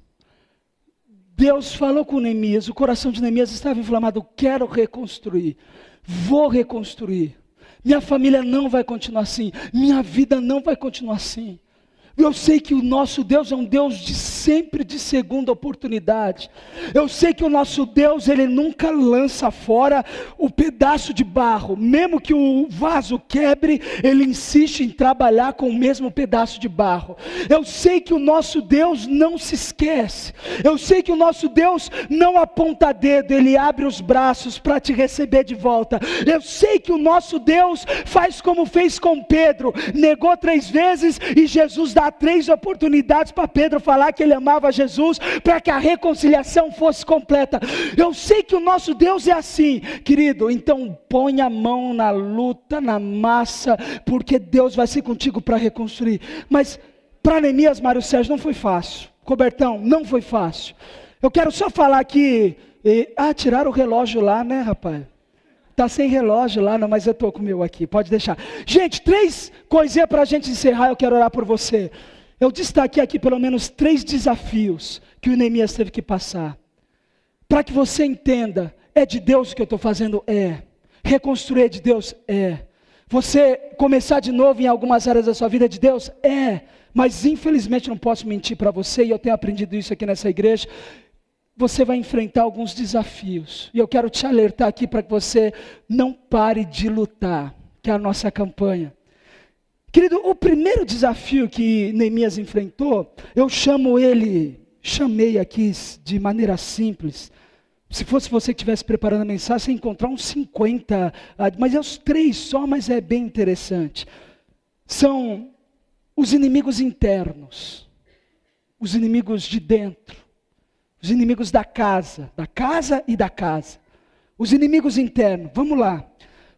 Deus falou com Neemias, o coração de Neemias estava inflamado. Quero reconstruir, vou reconstruir. Minha família não vai continuar assim, minha vida não vai continuar assim. Eu sei que o nosso Deus é um Deus de sempre de segunda oportunidade. Eu sei que o nosso Deus, Ele nunca lança fora o pedaço de barro. Mesmo que o vaso quebre, Ele insiste em trabalhar com o mesmo pedaço de barro. Eu sei que o nosso Deus não se esquece. Eu sei que o nosso Deus não aponta dedo, Ele abre os braços para te receber de volta. Eu sei que o nosso Deus faz como fez com Pedro. Negou 3 vezes e Jesus dá 3 oportunidades para Pedro falar que ele amava Jesus, para que a reconciliação fosse completa. Eu sei que o nosso Deus é assim, querido, então põe a mão na luta, na massa, porque Deus vai ser contigo para reconstruir. Mas para Neemias, Mário Sérgio, não foi fácil. Cobertão, não foi fácil. Eu quero só falar aqui, tiraram o relógio lá, né, rapaz? Está sem relógio lá, não, mas eu estou com o meu aqui, pode deixar. Gente, 3 coisinhas para a gente encerrar, eu quero orar por você. Eu destaquei aqui pelo menos 3 desafios que o Neemias teve que passar. Para que você entenda, é de Deus que eu estou fazendo? É. Reconstruir é de Deus? É. Você começar de novo em algumas áreas da sua vida é de Deus? É. Mas infelizmente não posso mentir para você, e eu tenho aprendido isso aqui nessa igreja. Você vai enfrentar alguns desafios, e eu quero te alertar aqui para que você não pare de lutar, que é a nossa campanha. Querido, o primeiro desafio que Neemias enfrentou, eu chamei aqui de maneira simples. Se fosse você que estivesse preparando a mensagem, você ia encontrar uns 50, mas é os 3 só, mas é bem interessante. São os inimigos internos, os inimigos de dentro, os inimigos da casa e da casa. Os inimigos internos, vamos lá.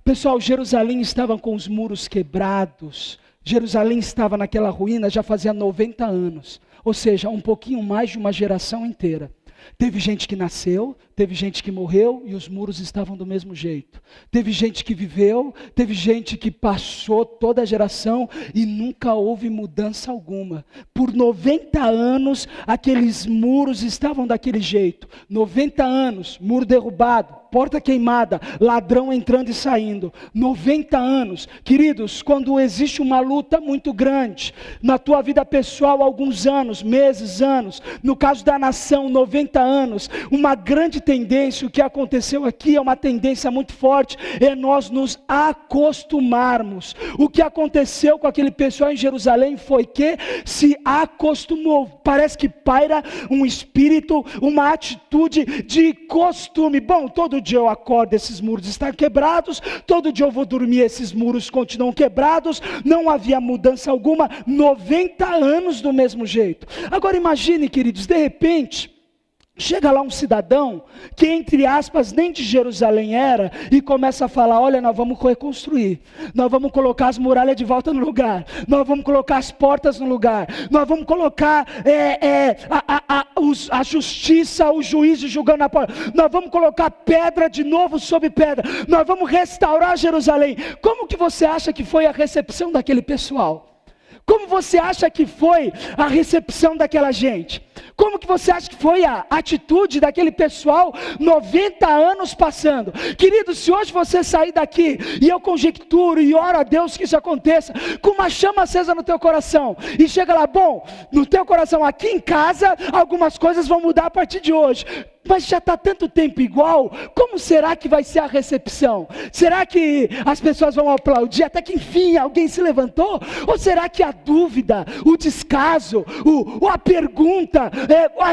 Pessoal, Jerusalém estava com os muros quebrados. Jerusalém estava naquela ruína já fazia 90 anos. Ou seja, um pouquinho mais de uma geração inteira. Teve gente que nasceu, teve gente que morreu e os muros estavam do mesmo jeito. Teve gente que viveu, teve gente que passou toda a geração e nunca houve mudança alguma. Por 90 anos, aqueles muros estavam daquele jeito. 90 anos, muro derrubado, porta queimada, ladrão entrando e saindo. 90 anos. Queridos, quando existe uma luta muito grande, na tua vida pessoal, alguns anos, meses, anos, no caso da nação, 90 anos, uma grande tendência, o que aconteceu aqui é uma tendência muito forte, é nós nos acostumarmos. O que aconteceu com aquele pessoal em Jerusalém foi que se acostumou. Parece que paira um espírito, uma atitude de costume. Bom, todo dia eu acordo, esses muros estão quebrados, todo dia eu vou dormir, esses muros continuam quebrados, não havia mudança alguma, 90 anos do mesmo jeito. Agora imagine, queridos, de repente, chega lá um cidadão, que entre aspas nem de Jerusalém era, e começa a falar, olha, nós vamos reconstruir, nós vamos colocar as muralhas de volta no lugar, nós vamos colocar as portas no lugar, nós vamos colocar a justiça, o juiz julgando a porta, nós vamos colocar pedra de novo sobre pedra, nós vamos restaurar Jerusalém. Como que você acha que foi a recepção daquele pessoal? Como você acha que foi a recepção daquela gente? Como que você acha que foi a atitude daquele pessoal 90 anos passando? Querido, se hoje você sair daqui, e eu conjecturo e oro a Deus que isso aconteça, com uma chama acesa no teu coração, e chega lá, bom, no teu coração, aqui em casa, algumas coisas vão mudar a partir de hoje. Mas já está tanto tempo igual, como será que vai ser a recepção? Será que as pessoas vão aplaudir até que enfim alguém se levantou? Ou será que a dúvida, o descaso, a pergunta,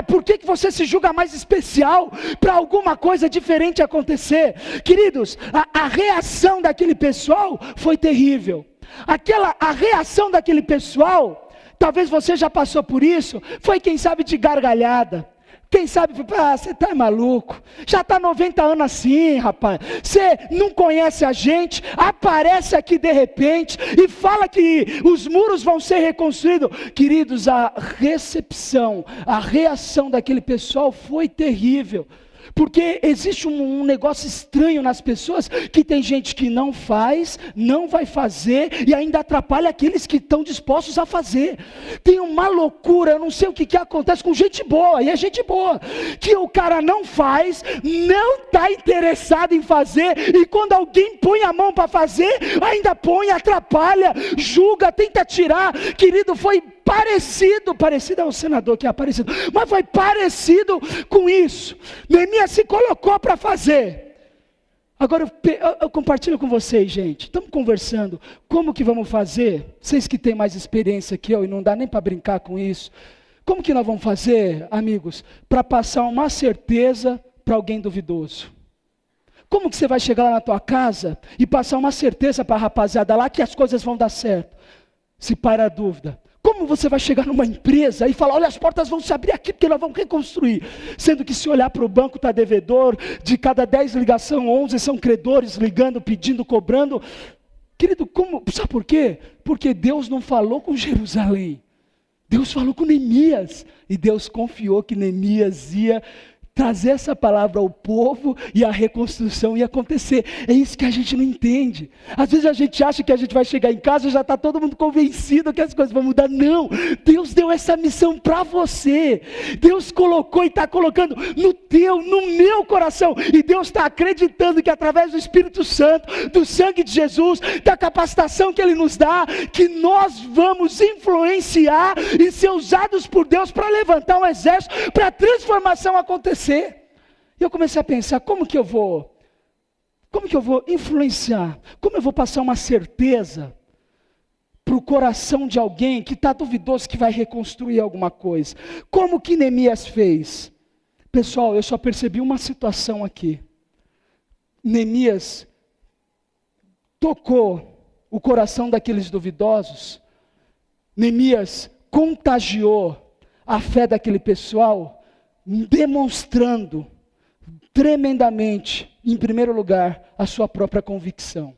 por que você se julga mais especial para alguma coisa diferente acontecer? Queridos, a reação daquele pessoal foi terrível. A reação daquele pessoal, talvez você já passou por isso, foi quem sabe de gargalhada. Quem sabe, você está maluco, já está 90 anos assim, rapaz, você não conhece a gente, aparece aqui de repente, e fala que os muros vão ser reconstruídos. Queridos, a recepção, a reação daquele pessoal foi terrível. Porque existe um negócio estranho nas pessoas, que tem gente que não faz, não vai fazer, e ainda atrapalha aqueles que estão dispostos a fazer. Tem uma loucura, eu não sei o que acontece com gente boa, e é gente boa, que o cara não faz, não está interessado em fazer, e quando alguém põe a mão para fazer, ainda põe, atrapalha, julga, tenta tirar. Querido, foi parecido é o senador que é parecido, mas foi parecido com isso. Neemias se colocou para fazer. Agora eu compartilho com vocês, gente, estamos conversando, como que vamos fazer? Vocês que têm mais experiência que eu, e não dá nem para brincar com isso, como que nós vamos fazer, amigos, para passar uma certeza para alguém duvidoso? Como que você vai chegar lá na tua casa e passar uma certeza para a rapaziada lá que as coisas vão dar certo? Se paira a dúvida. Como você vai chegar numa empresa e falar, olha, as portas vão se abrir aqui porque nós vamos reconstruir, sendo que se olhar para o banco está devedor, de cada 10 ligações, 11 são credores ligando, pedindo, cobrando. Querido, sabe por quê? Porque Deus não falou com Jerusalém, Deus falou com Neemias, e Deus confiou que Neemias ia trazer essa palavra ao povo, e a reconstrução ia acontecer. É isso que a gente não entende. Às vezes a gente acha que a gente vai chegar em casa e já está todo mundo convencido que as coisas vão mudar. Não, Deus deu essa missão para você. Deus colocou e está colocando no meu coração, e Deus está acreditando que através do Espírito Santo, do sangue de Jesus, da capacitação que Ele nos dá, que nós vamos influenciar e ser usados por Deus para levantar um exército, para a transformação acontecer. E eu comecei a pensar, como que eu vou influenciar? Como eu vou passar uma certeza para o coração de alguém que está duvidoso que vai reconstruir alguma coisa? Como que Neemias fez? Pessoal, eu só percebi uma situação aqui. Neemias tocou o coração daqueles duvidosos. Neemias contagiou a fé daquele pessoal, demonstrando tremendamente, em primeiro lugar, a sua própria convicção.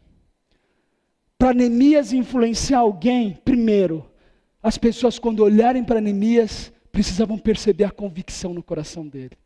Para Neemias influenciar alguém, primeiro, as pessoas quando olharem para Neemias, precisavam perceber a convicção no coração dele.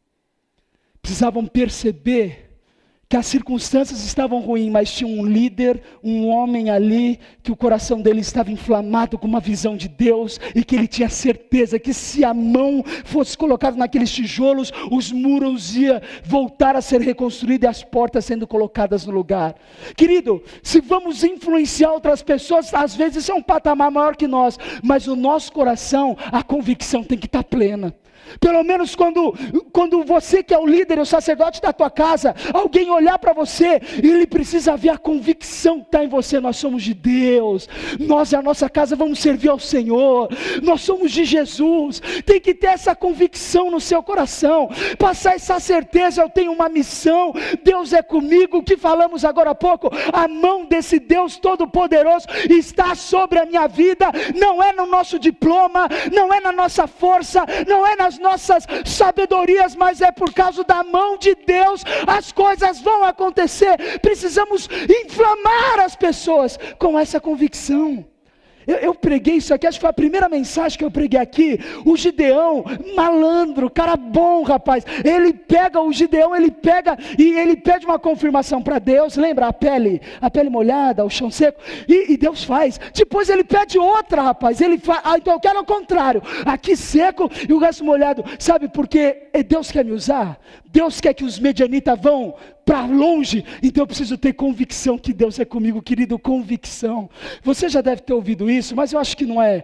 Precisavam perceber que as circunstâncias estavam ruins, mas tinha um líder, um homem ali, que o coração dele estava inflamado com uma visão de Deus, e que ele tinha certeza que se a mão fosse colocada naqueles tijolos, os muros iam voltar a ser reconstruídos e as portas sendo colocadas no lugar. Querido, se vamos influenciar outras pessoas, às vezes isso é um patamar maior que nós, mas o nosso coração, a convicção tem que estar plena. Pelo menos quando você que é o líder, o sacerdote da tua casa, alguém olhar para você, ele precisa ver a convicção que está em você. Nós somos de Deus, nós e a nossa casa vamos servir ao Senhor, nós somos de Jesus. Tem que ter essa convicção no seu coração, passar essa certeza: eu tenho uma missão, Deus é comigo. O que falamos agora há pouco, a mão desse Deus todo-poderoso está sobre a minha vida. Não é no nosso diploma, não é na nossa força, não é nas nossas sabedorias, mas é por causa da mão de Deus, as coisas vão acontecer. Precisamos inflamar as pessoas com essa convicção. Eu preguei isso aqui, acho que foi a primeira mensagem que eu preguei aqui. O Gideão, malandro, cara bom, rapaz. Ele pega o Gideão, ele pega e ele pede uma confirmação para Deus. Lembra a pele molhada, o chão seco? E Deus faz. Depois ele pede outra, rapaz. Ele faz, então eu quero o contrário. Aqui seco e o resto molhado. Sabe por quê? Deus quer me usar. Deus quer que os medianitas vão para longe, então eu preciso ter convicção que Deus é comigo, querido, convicção. Você já deve ter ouvido isso, mas eu acho que não é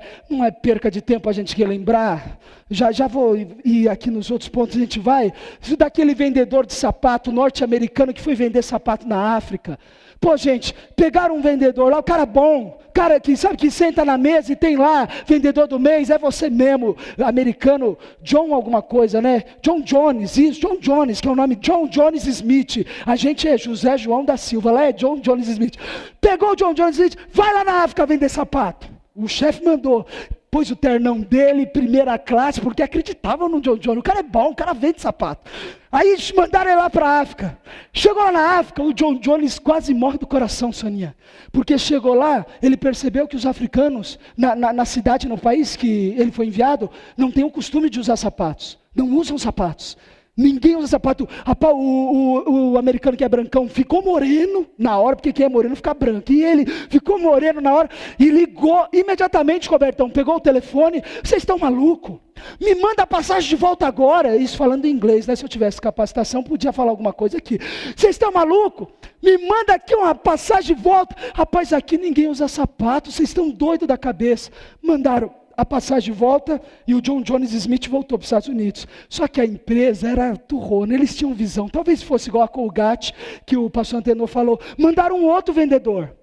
perca de tempo a gente relembrar. Já vou ir aqui nos outros pontos, a gente vai. Isso daquele vendedor de sapato norte-americano que foi vender sapato na África. Pô, gente, pegaram um vendedor lá, o cara bom, cara que sabe que senta na mesa e tem lá, vendedor do mês, é você mesmo, americano, John alguma coisa, né? John Jones, isso, John Jones, que é o nome, John Jones Smith. A gente é José João da Silva, lá é John Jones Smith. Pegou o John Jones Smith, vai lá na África vender sapato. O chefe mandou, pôs o ternão dele, primeira classe, porque acreditavam no John Jones. O cara é bom, o cara vende sapato. Aí mandaram ele lá para a África. Chegou lá na África, o John Jones quase morre do coração, Soninha. Porque chegou lá, ele percebeu que os africanos, na cidade, no país que ele foi enviado, não têm o costume de usar sapatos. Não usam sapatos. Ninguém usa sapato. Rapaz, o americano que é brancão ficou moreno na hora, porque quem é moreno fica branco. E ele ficou moreno na hora e ligou imediatamente, Robertão, pegou o telefone. Vocês estão malucos? Me manda a passagem de volta agora. Isso falando em inglês, né? Se eu tivesse capacitação, podia falar alguma coisa aqui. Vocês estão malucos? Me manda aqui uma passagem de volta. Rapaz, aqui ninguém usa sapato. Vocês estão doidos da cabeça. Mandaram a passagem de volta e o John Jones Smith voltou para os Estados Unidos. Só que a empresa era turrona, eles tinham visão. Talvez fosse igual a Colgate, que o pastor Antenor falou. Mandaram um outro vendedor.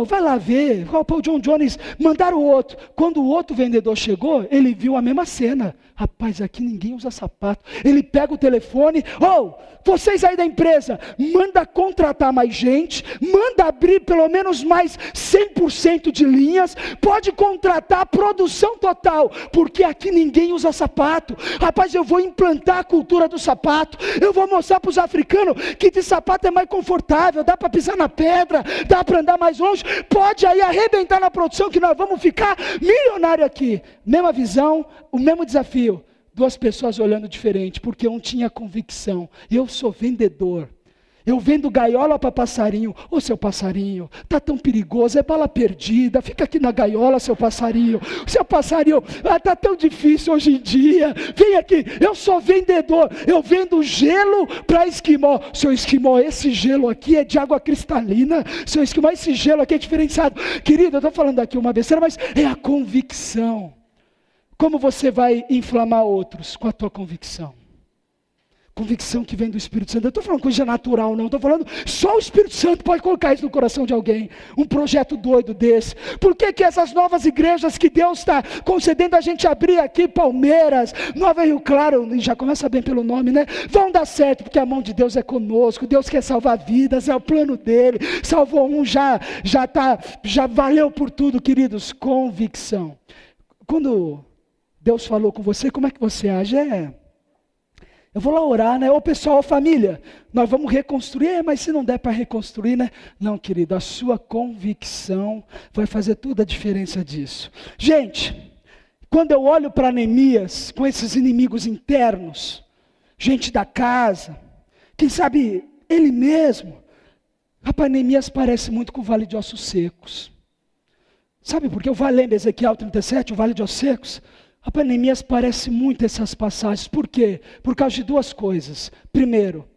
Vai lá ver, o John Jones, mandaram o outro. Quando o outro vendedor chegou, ele viu a mesma cena. Rapaz, aqui ninguém usa sapato. Ele pega o telefone, vocês aí da empresa, manda contratar mais gente, manda abrir pelo menos mais 100% de linhas, pode contratar a produção total, porque aqui ninguém usa sapato. Rapaz, eu vou implantar a cultura do sapato, eu vou mostrar para os africanos que de sapato é mais confortável, dá para pisar na pedra, dá para andar mais longe, pode aí arrebentar na produção que nós vamos ficar milionário aqui. Mesma visão, o mesmo desafio. Duas pessoas olhando diferente, porque um tinha convicção. Eu sou vendedor. Eu vendo gaiola para passarinho. Seu passarinho, tá tão perigoso, é bala perdida. Fica aqui na gaiola, seu passarinho. Seu passarinho, tá tão difícil hoje em dia. Vem aqui, eu sou vendedor. Eu vendo gelo para esquimó. Seu esquimó, esse gelo aqui é de água cristalina. Seu esquimó, esse gelo aqui é diferenciado. Querido, eu estou falando aqui uma besteira, mas é a convicção. Como você vai inflamar outros? Com a tua convicção. Convicção que vem do Espírito Santo. Eu estou falando coisa natural, não. Estou falando, só o Espírito Santo pode colocar isso no coração de alguém. Um projeto doido desse. Por que essas novas igrejas que Deus está concedendo a gente abrir aqui, Palmeiras, Nova Rio Claro, já começa bem pelo nome, né? Vão dar certo, porque a mão de Deus é conosco. Deus quer salvar vidas, é o plano dele. Salvou um, já valeu por tudo, queridos. Convicção. Quando Deus falou com você, como é que você age? Eu vou lá orar, né? Pessoal, família, nós vamos reconstruir, mas se não der para reconstruir, né? Não, querido, a sua convicção vai fazer toda a diferença disso. Gente, quando eu olho para Neemias, com esses inimigos internos, gente da casa, quem sabe ele mesmo. Rapaz, Neemias parece muito com o Vale de Ossos Secos. Sabe por quê? Lembra Ezequiel 37, o Vale de Ossos Secos? Rapaz, Neemias parece muito essas passagens. Por quê? Por causa de duas coisas. Primeiro,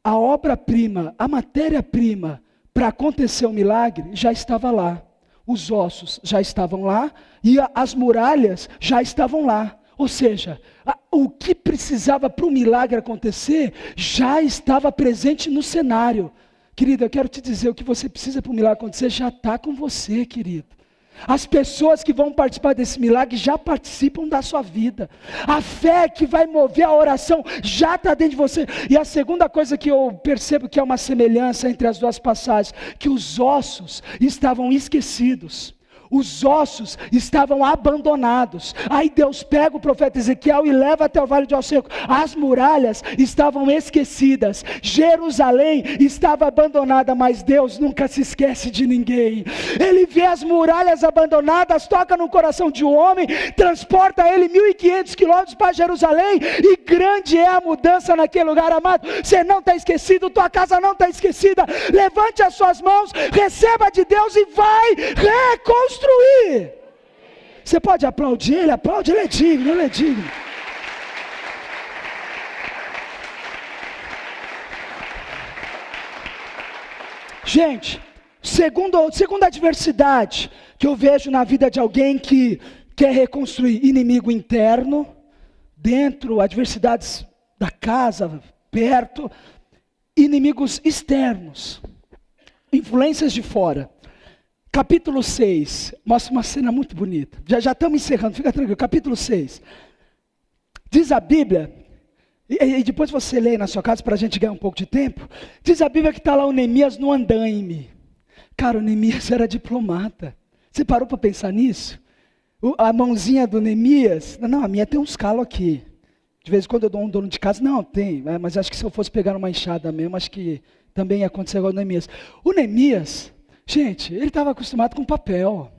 a obra-prima, a matéria-prima para acontecer o milagre já estava lá. Os ossos já estavam lá e as muralhas já estavam lá. Ou seja, o que precisava para o milagre acontecer já estava presente no cenário. Querido, eu quero te dizer, o que você precisa para o milagre acontecer já está com você, querido. As pessoas que vão participar desse milagre já participam da sua vida. A fé que vai mover a oração já está dentro de você. E a segunda coisa que eu percebo que é uma semelhança entre as duas passagens, que os ossos estavam esquecidos. Os ossos estavam abandonados. Aí Deus pega o profeta Ezequiel e leva até o Vale de Ossos Secos. As muralhas estavam esquecidas. Jerusalém estava abandonada, mas Deus nunca se esquece de ninguém. Ele vê as muralhas abandonadas, toca no coração de um homem, transporta ele 1.500 quilômetros para Jerusalém, e grande é a mudança naquele lugar, amado. Você não está esquecido, tua casa não está esquecida. Levante as suas mãos, receba de Deus e vai reconstruir. Você pode aplaudir ele? Aplaude, ele é digno, ele é digno. Gente, segunda adversidade que eu vejo na vida de alguém que quer reconstruir: inimigo interno, dentro, adversidades da casa, perto, inimigos externos, influências de fora. Capítulo 6, mostra uma cena muito bonita. Já estamos encerrando, fica tranquilo. Capítulo 6. Diz a Bíblia, e depois você lê na sua casa para a gente ganhar um pouco de tempo. Diz a Bíblia que está lá o Neemias no andaime. Cara, o Neemias era diplomata. Você parou para pensar nisso? A mãozinha do Neemias, não, a minha tem uns calos aqui. De vez em quando eu dou um dono de casa, não, tem. Mas acho que se eu fosse pegar uma enxada mesmo, acho que também ia acontecer igual o Neemias. O Neemias... Gente, ele estava acostumado com papel.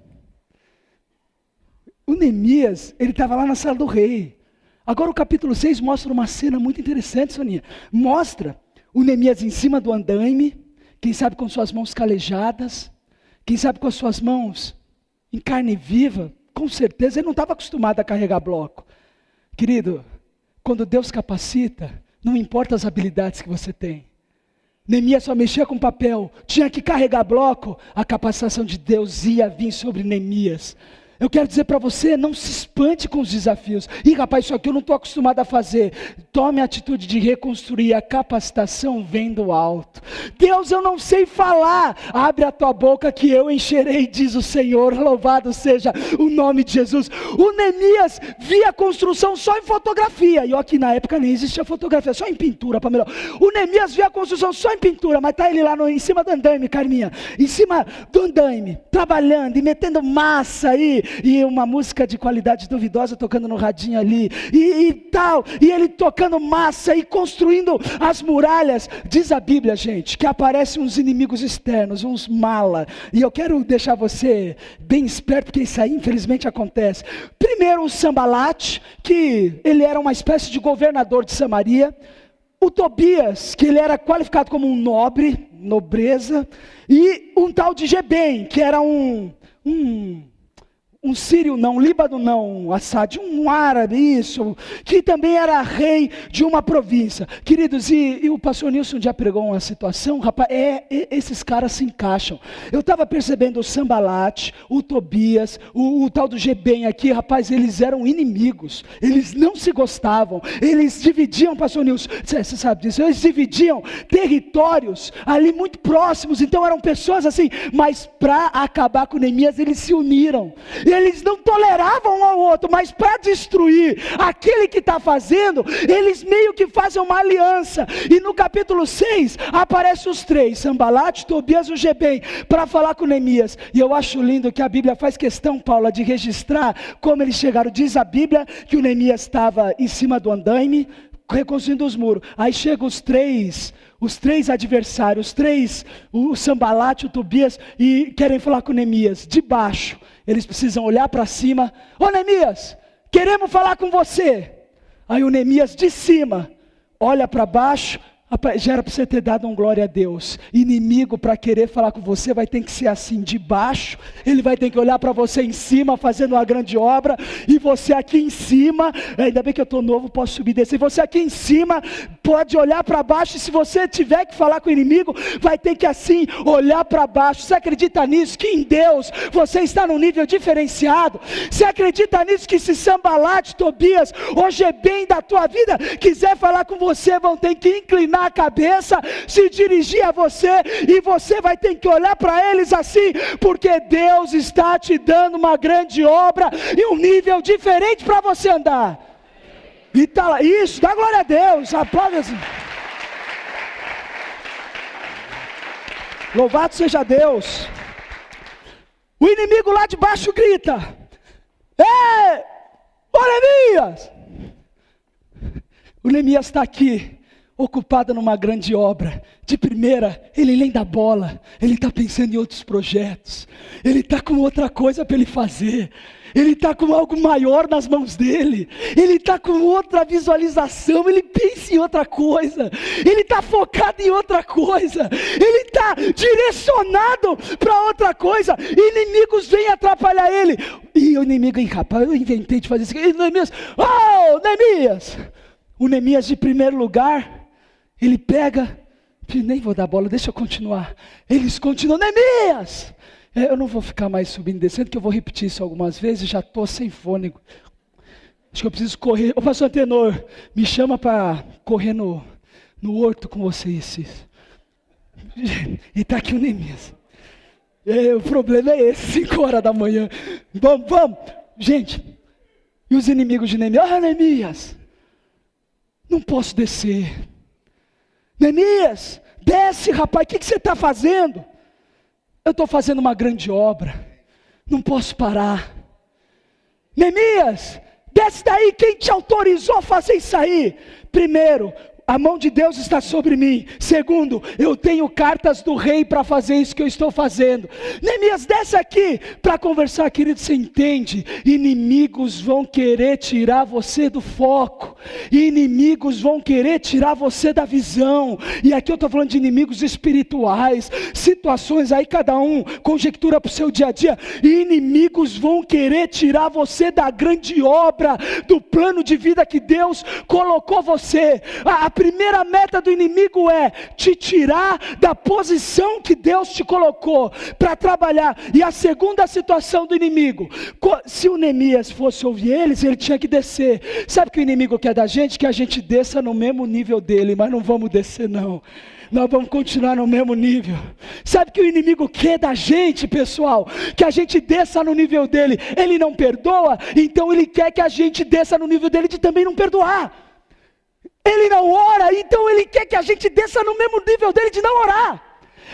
O Neemias, ele estava lá na sala do rei. Agora o capítulo 6 mostra uma cena muito interessante, Soninha. Mostra o Neemias em cima do andaime, quem sabe com suas mãos calejadas, quem sabe com as suas mãos em carne viva. Com certeza ele não estava acostumado a carregar bloco. Querido, quando Deus capacita, não importa as habilidades que você tem. Neemias só mexia com papel, tinha que carregar bloco, a capacitação de Deus ia vir sobre Neemias. Eu quero dizer para você, não se espante com os desafios. Ih, rapaz, isso aqui eu não estou acostumado a fazer. Tome a atitude de reconstruir, a capacitação vem do alto. Deus, eu não sei falar. Abre a tua boca que eu encherei, diz o Senhor. Louvado seja o nome de Jesus. O Neemias via a construção só em fotografia. E ó, que na época nem existia fotografia, só em pintura, para melhor. O Neemias via a construção só em pintura, mas está ele lá em cima do andaime, Carminha. Em cima do andaime, trabalhando e metendo massa aí. E uma música de qualidade duvidosa tocando no radinho ali, e tal, e ele tocando massa e construindo as muralhas. Diz a Bíblia, gente, que aparecem uns inimigos externos, uns mala, e eu quero deixar você bem esperto, porque isso aí infelizmente acontece. Primeiro o Sambalate, que ele era uma espécie de governador de Samaria. O Tobias, que ele era qualificado como um nobre, nobreza, e um tal de Gebem, que era um sírio não, um líbano não, Assad, um árabe, isso, que também era rei de uma província. Queridos, e o pastor Nilson já pregou uma situação, rapaz, esses caras se encaixam. Eu estava percebendo o Sambalate, o Tobias, o tal do Gebem aqui, rapaz, eles eram inimigos, eles não se gostavam, eles dividiam, pastor Nilson, você sabe disso, eles dividiam territórios ali muito próximos, então eram pessoas assim, mas para acabar com Neemias, eles se uniram. Eles não toleravam um ao outro, mas para destruir aquele que está fazendo, eles meio que fazem uma aliança. E no capítulo 6, aparecem os três, Sambalate, Tobias e o Gebem, para falar com Neemias. E eu acho lindo que a Bíblia faz questão, Paula, de registrar como eles chegaram. Diz a Bíblia que o Neemias estava em cima do andaime, reconstruindo os muros. Aí chegam os três adversários, o Sambalate, o Tobias, e querem falar com Neemias, de baixo. Eles precisam olhar para cima. Ô Neemias, queremos falar com você. Aí o Neemias de cima olha para baixo. Rapaz, já era para você ter dado um glória a Deus. Inimigo, para querer falar com você, vai ter que ser assim, de baixo. Ele vai ter que olhar para você em cima, fazendo uma grande obra. E você aqui em cima, ainda bem que eu estou novo, posso subir e descer. Você aqui em cima, pode olhar para baixo. E se você tiver que falar com o inimigo, vai ter que assim, olhar para baixo. Você acredita nisso? Que em Deus, você está num nível diferenciado? Você acredita nisso? Que se Sambalate, Tobias, hoje é bem da tua vida, quiser falar com você, vão ter que inclinar a cabeça, se dirigir a você, e você vai ter que olhar para eles assim, porque Deus está te dando uma grande obra e um nível diferente para você andar. E tá lá, isso, dá glória a Deus, aplauda assim. Louvado seja Deus. O inimigo lá de baixo grita: ei, ô Neemias! O Neemias está aqui, ocupado numa grande obra. De primeira, ele nem dá bola, ele está pensando em outros projetos, ele está com outra coisa para ele fazer, ele está com algo maior nas mãos dele, ele está com outra visualização, ele pensa em outra coisa, ele está focado em outra coisa, ele está direcionado para outra coisa. Inimigos vêm atrapalhar ele, e o inimigo, rapaz, eu inventei de fazer isso, e Neemias, oh Neemias! O Neemias, de primeiro lugar, ele pega, nem vou dar bola, deixa eu continuar. Eles continuam: Neemias! Eu não vou ficar mais subindo e descendo, que eu vou repetir isso algumas vezes, já estou sem fôlego. Acho que eu preciso correr. Ô pastor Tenor, me chama para correr no horto com vocês. E está aqui o Neemias. O problema é esse, 5 horas da manhã. Vamos. Gente, e os inimigos de Neemias? Ah, Neemias! Não posso descer. Neemias, desce, rapaz, o que você está fazendo? Eu estou fazendo uma grande obra, não posso parar. Neemias, desce daí, quem te autorizou a fazer isso aí? Primeiro, a mão de Deus está sobre mim. Segundo, eu tenho cartas do rei para fazer isso que eu estou fazendo. Neemias, desce aqui para conversar, querido. Você entende? Inimigos vão querer tirar você do foco, inimigos vão querer tirar você da visão. E aqui eu estou falando de inimigos espirituais, situações aí, cada um conjectura para o seu dia a dia. Inimigos vão querer tirar você da grande obra, do plano de vida que Deus colocou você. A primeira meta do inimigo é te tirar da posição que Deus te colocou para trabalhar. E a segunda situação do inimigo, se o Neemias fosse ouvir eles, ele tinha que descer. Sabe o que o inimigo quer da gente? Que a gente desça no mesmo nível dele, mas não vamos descer não. Nós vamos continuar no mesmo nível. Sabe o que o inimigo quer da gente, pessoal? Que a gente desça no nível dele. Ele não perdoa, então ele quer que a gente desça no nível dele de também não perdoar. Ele não ora, então ele quer que a gente desça no mesmo nível dele de não orar.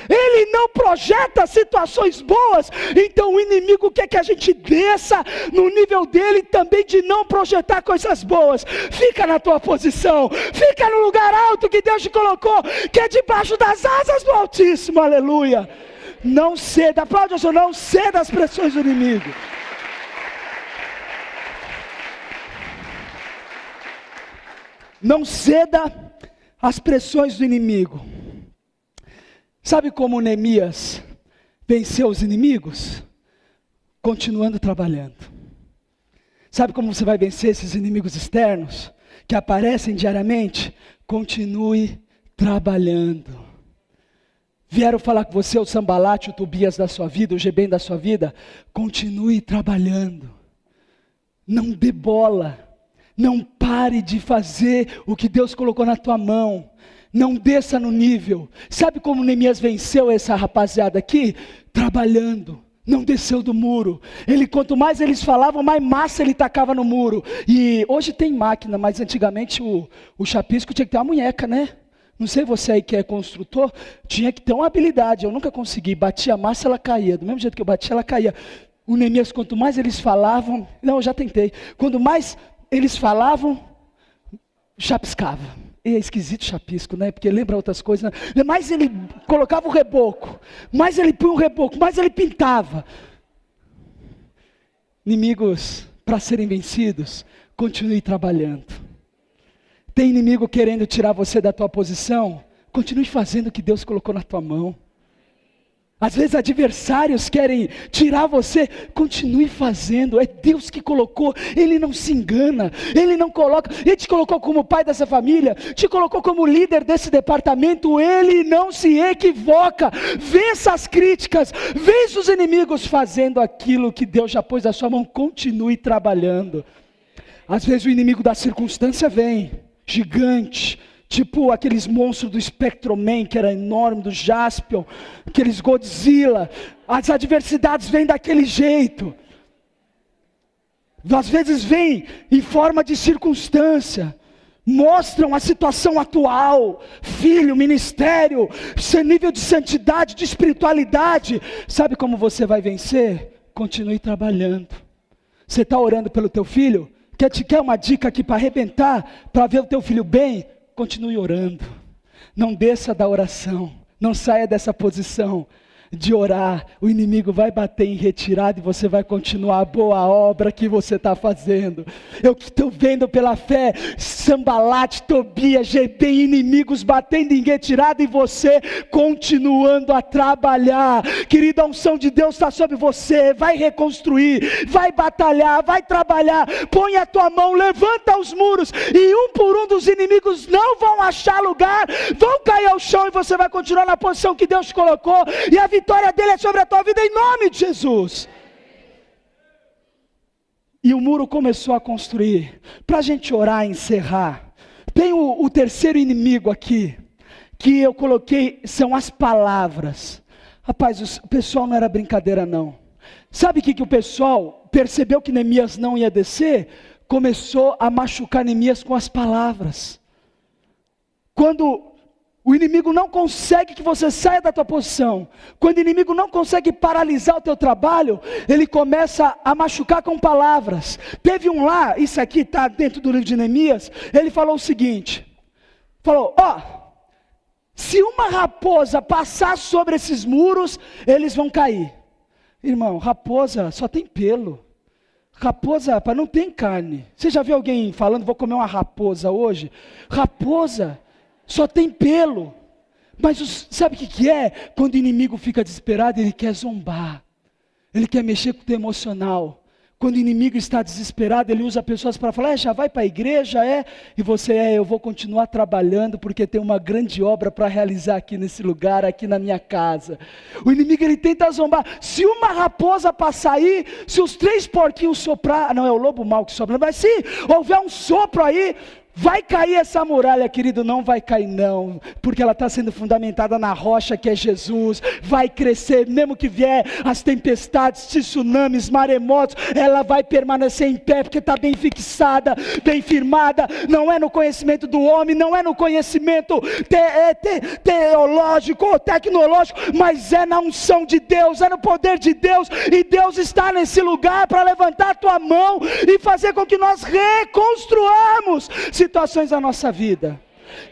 Ele não projeta situações boas, então o inimigo quer que a gente desça no nível dele também de não projetar coisas boas. Fica na tua posição, fica no lugar alto que Deus te colocou, que é debaixo das asas do Altíssimo, aleluia. Não ceda, aplaude o Senhor, não ceda às pressões do inimigo. Não ceda às pressões do inimigo. Sabe como Neemias venceu os inimigos? Continuando trabalhando. Sabe como você vai vencer esses inimigos externos que aparecem diariamente? Continue trabalhando. Vieram falar com você o Sambalate, o Tobias da sua vida, o Gesem da sua vida? Continue trabalhando. Não dê bola. Não pare de fazer o que Deus colocou na tua mão. Não desça no nível. Sabe como Neemias venceu essa rapaziada aqui? Trabalhando. Não desceu do muro. Quanto mais eles falavam, mais massa ele tacava no muro. E hoje tem máquina, mas antigamente o chapisco tinha que ter uma munheca, né? Não sei você aí que é construtor, tinha que ter uma habilidade. Eu nunca consegui. Batia a massa, ela caía. Do mesmo jeito que eu batia, ela caía. O Neemias, quanto mais eles falavam... Não, eu já tentei. Quanto mais eles falavam, chapiscava. E é esquisito chapisco, né? Porque lembra outras coisas, né? Mais ele colocava o reboco, mais ele punha o reboco, mais ele pintava. Inimigos, para serem vencidos, continue trabalhando. Tem inimigo querendo tirar você da tua posição? Continue fazendo o que Deus colocou na tua mão. Às vezes adversários querem tirar você, continue fazendo, é Deus que colocou, Ele não se engana, Ele não coloca, Ele te colocou como pai dessa família, te colocou como líder desse departamento, Ele não se equivoca. Vença as críticas, vença os inimigos fazendo aquilo que Deus já pôs na sua mão, continue trabalhando. Às vezes o inimigo da circunstância vem, gigante, tipo aqueles monstros do Spectroman, que era enorme, do Jaspion, aqueles Godzilla. As adversidades vêm daquele jeito. Às vezes vêm em forma de circunstância. Mostram a situação atual. Filho, ministério, seu nível de santidade, de espiritualidade. Sabe como você vai vencer? Continue trabalhando. Você está orando pelo teu filho? Quer uma dica aqui para arrebentar? Para ver o teu filho bem? Continue orando, não desça da oração, não saia dessa posição de orar. O inimigo vai bater em retirada e você vai continuar a boa obra que você está fazendo. Eu estou vendo pela fé, Sambalate, Tobias, Gedem, inimigos batendo em retirada e você continuando a trabalhar. Querida, a unção de Deus está sobre você, vai reconstruir, vai batalhar, vai trabalhar. Põe a tua mão, levanta os muros e um por um dos inimigos não vão achar lugar, vão cair ao chão e você vai continuar na posição que Deus te colocou e a vitória dele é sobre a tua vida em nome de Jesus. E o muro começou a construir. Para a gente orar e encerrar, tem o terceiro inimigo aqui, que eu coloquei, são as palavras. Rapaz, o pessoal não era brincadeira não. Sabe o que o pessoal percebeu que Neemias não ia descer? Começou a machucar Neemias com as palavras. Quando o inimigo não consegue que você saia da tua posição, quando o inimigo não consegue paralisar o teu trabalho, ele começa a machucar com palavras. Teve um lá, isso aqui está dentro do livro de Neemias, ele falou o seguinte, falou, se uma raposa passar sobre esses muros, eles vão cair. Irmão, raposa só tem pelo. Raposa, rapaz, não tem carne. Você já viu alguém falando, vou comer uma raposa hoje? Raposa só tem pelo. Mas sabe o que é? Quando o inimigo fica desesperado, ele quer zombar. Ele quer mexer com o teu emocional. Quando o inimigo está desesperado, ele usa pessoas para falar, já vai para a igreja, e você, eu vou continuar trabalhando, porque tem uma grande obra para realizar aqui nesse lugar, aqui na minha casa. O inimigo, ele tenta zombar. Se uma raposa passar aí, se os 3 porquinhos soprar, não é o lobo mau que sopra, mas se houver um sopro aí, vai cair essa muralha, querido, não vai cair não, porque ela está sendo fundamentada na rocha que é Jesus, vai crescer, mesmo que vier as tempestades, tsunamis, maremotos, ela vai permanecer em pé, porque está bem fixada, bem firmada, não é no conhecimento do homem, não é no conhecimento teológico ou tecnológico, mas é na unção de Deus, é no poder de Deus, e Deus está nesse lugar para levantar a tua mão, e fazer com que nós reconstruamos situações da nossa vida.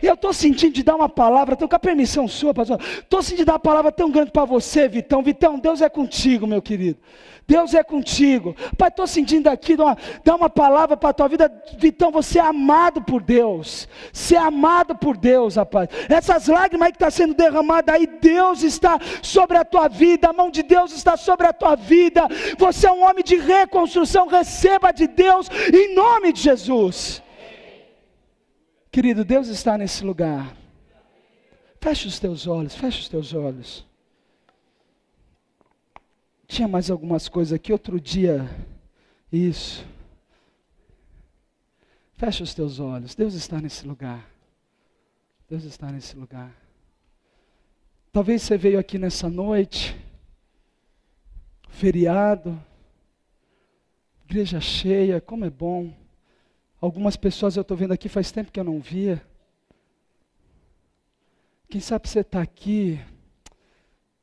E eu estou sentindo de dar uma palavra, estou com a permissão sua, pastor, estou sentindo de dar uma palavra tão grande para você, Vitão. Vitão, Deus é contigo, meu querido, Deus é contigo. Pai, estou sentindo aqui, dar uma palavra para a tua vida. Vitão, você é amado por Deus, você é amado por Deus, rapaz. Essas lágrimas aí que estão sendo derramadas aí, Deus está sobre a tua vida, a mão de Deus está sobre a tua vida. Você é um homem de reconstrução, receba de Deus, em nome de Jesus. Querido, Deus está nesse lugar. Feche os teus olhos, feche os teus olhos. Tinha mais algumas coisas aqui, outro dia, isso. Feche os teus olhos, Deus está nesse lugar. Deus está nesse lugar. Talvez você veio aqui nessa noite, feriado, igreja cheia, como é bom. Algumas pessoas eu estou vendo aqui faz tempo que eu não via. Quem sabe você está aqui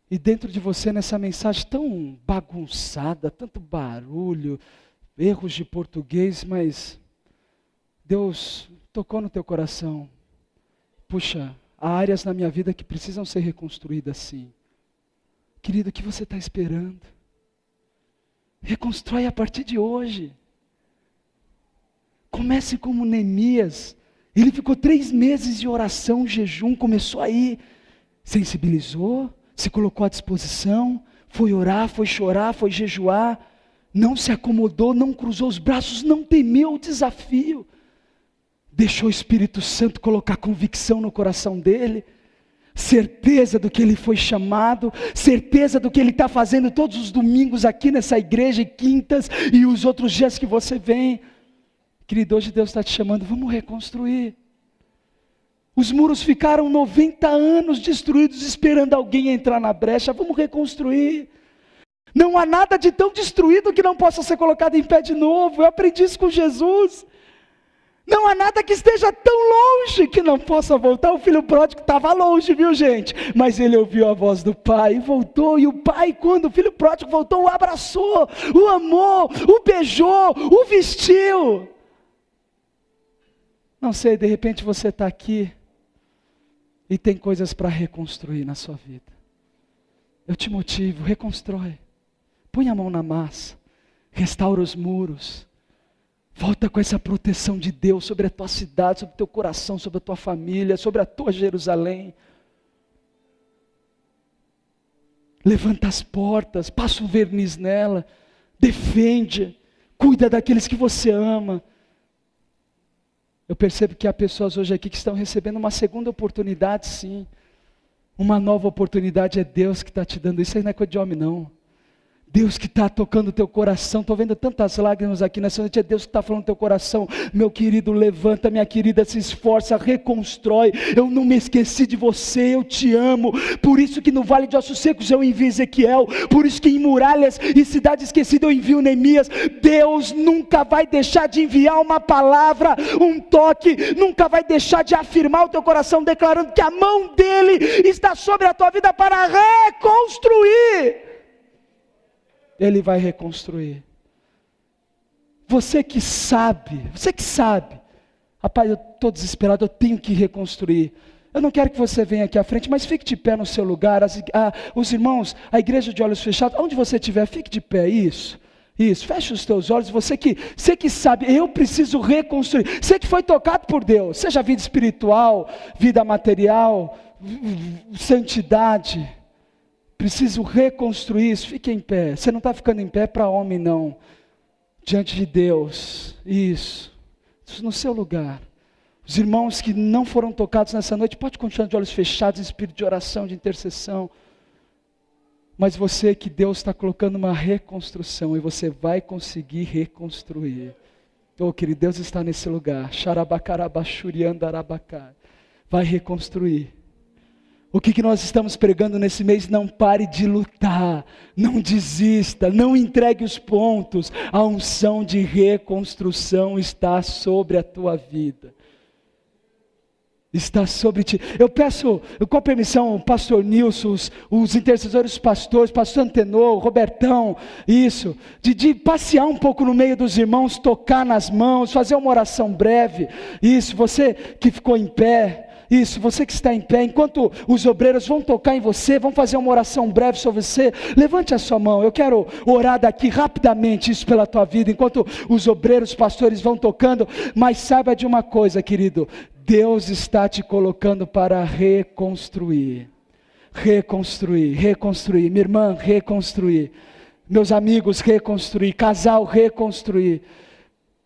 e dentro de você nessa mensagem tão bagunçada, tanto barulho, erros de português, mas Deus tocou no teu coração. Puxa, há áreas na minha vida que precisam ser reconstruídas sim. Querido, o que você está esperando? Reconstrói a partir de hoje. Comece como Neemias, Ele ficou 3 meses em oração, jejum, começou a ir, sensibilizou, se colocou à disposição, foi orar, foi chorar, foi jejuar, não se acomodou, não cruzou os braços, não temeu o desafio, deixou o Espírito Santo colocar convicção no coração dele, certeza do que ele foi chamado, certeza do que ele está fazendo todos os domingos aqui nessa igreja, e quintas, e os outros dias que você vem. Querido, hoje Deus está te chamando, vamos reconstruir. Os muros ficaram 90 anos destruídos, esperando alguém entrar na brecha, vamos reconstruir. Não há nada de tão destruído que não possa ser colocado em pé de novo, eu aprendi isso com Jesus. Não há nada que esteja tão longe que não possa voltar. O filho pródigo estava longe, viu gente? Mas ele ouviu a voz do pai e voltou. E o pai, quando o filho pródigo voltou, o abraçou, o amou, o beijou, o vestiu. Não sei, de repente você está aqui e tem coisas para reconstruir na sua vida. Eu te motivo, reconstrói. Põe a mão na massa, restaura os muros. Volta com essa proteção de Deus sobre a tua cidade, sobre o teu coração, sobre a tua família, sobre a tua Jerusalém. Levanta as portas, passa um verniz nela, defende, cuida daqueles que você ama. Eu percebo que há pessoas hoje aqui que estão recebendo uma segunda oportunidade, sim. Uma nova oportunidade, é Deus que está te dando. Isso aí não é coisa de homem, não. Deus que está tocando o teu coração, estou vendo tantas lágrimas aqui nessa noite, é Deus que está falando no teu coração, meu querido, levanta, minha querida, se esforça, reconstrói, eu não me esqueci de você, eu te amo, por isso que no Vale de Ossos Secos eu envio Ezequiel, por isso que em muralhas e cidade esquecida eu envio Neemias. Deus nunca vai deixar de enviar uma palavra, um toque, nunca vai deixar de afirmar o teu coração, declarando que a mão dele está sobre a tua vida para reconstruir. Ele vai reconstruir. Você que sabe, rapaz, eu estou desesperado, eu tenho que reconstruir. Eu não quero que você venha aqui à frente, mas fique de pé no seu lugar. Os irmãos, a igreja de olhos fechados, onde você estiver, fique de pé, isso, feche os teus olhos. Você que sabe, eu preciso reconstruir. Você que foi tocado por Deus, seja vida espiritual, vida material, santidade. Preciso reconstruir isso, fique em pé. Você não está ficando em pé para homem, não. Diante de Deus, isso no seu lugar. Os irmãos que não foram tocados nessa noite, pode continuar de olhos fechados, em espírito de oração, de intercessão. Mas você que Deus está colocando uma reconstrução, e você vai conseguir reconstruir. Oh, querido, Deus está nesse lugar. Xarabacarabachuriandarabacá. Vai reconstruir. O que nós estamos pregando nesse mês? Não pare de lutar, não desista, não entregue os pontos. A unção de reconstrução está sobre a tua vida. Está sobre ti. Eu peço, com a permissão, o pastor Nilson, os intercessores pastores, pastor Antenor, Robertão, isso, de passear um pouco no meio dos irmãos, tocar nas mãos, fazer uma oração breve, isso, você que ficou em pé, isso, você que está em pé, enquanto os obreiros vão tocar em você, vão fazer uma oração breve sobre você, levante a sua mão, eu quero orar daqui rapidamente isso pela tua vida, enquanto os obreiros, pastores vão tocando, mas saiba de uma coisa, querido, Deus está te colocando para reconstruir, minha irmã, reconstruir, meus amigos, reconstruir, casal, reconstruir,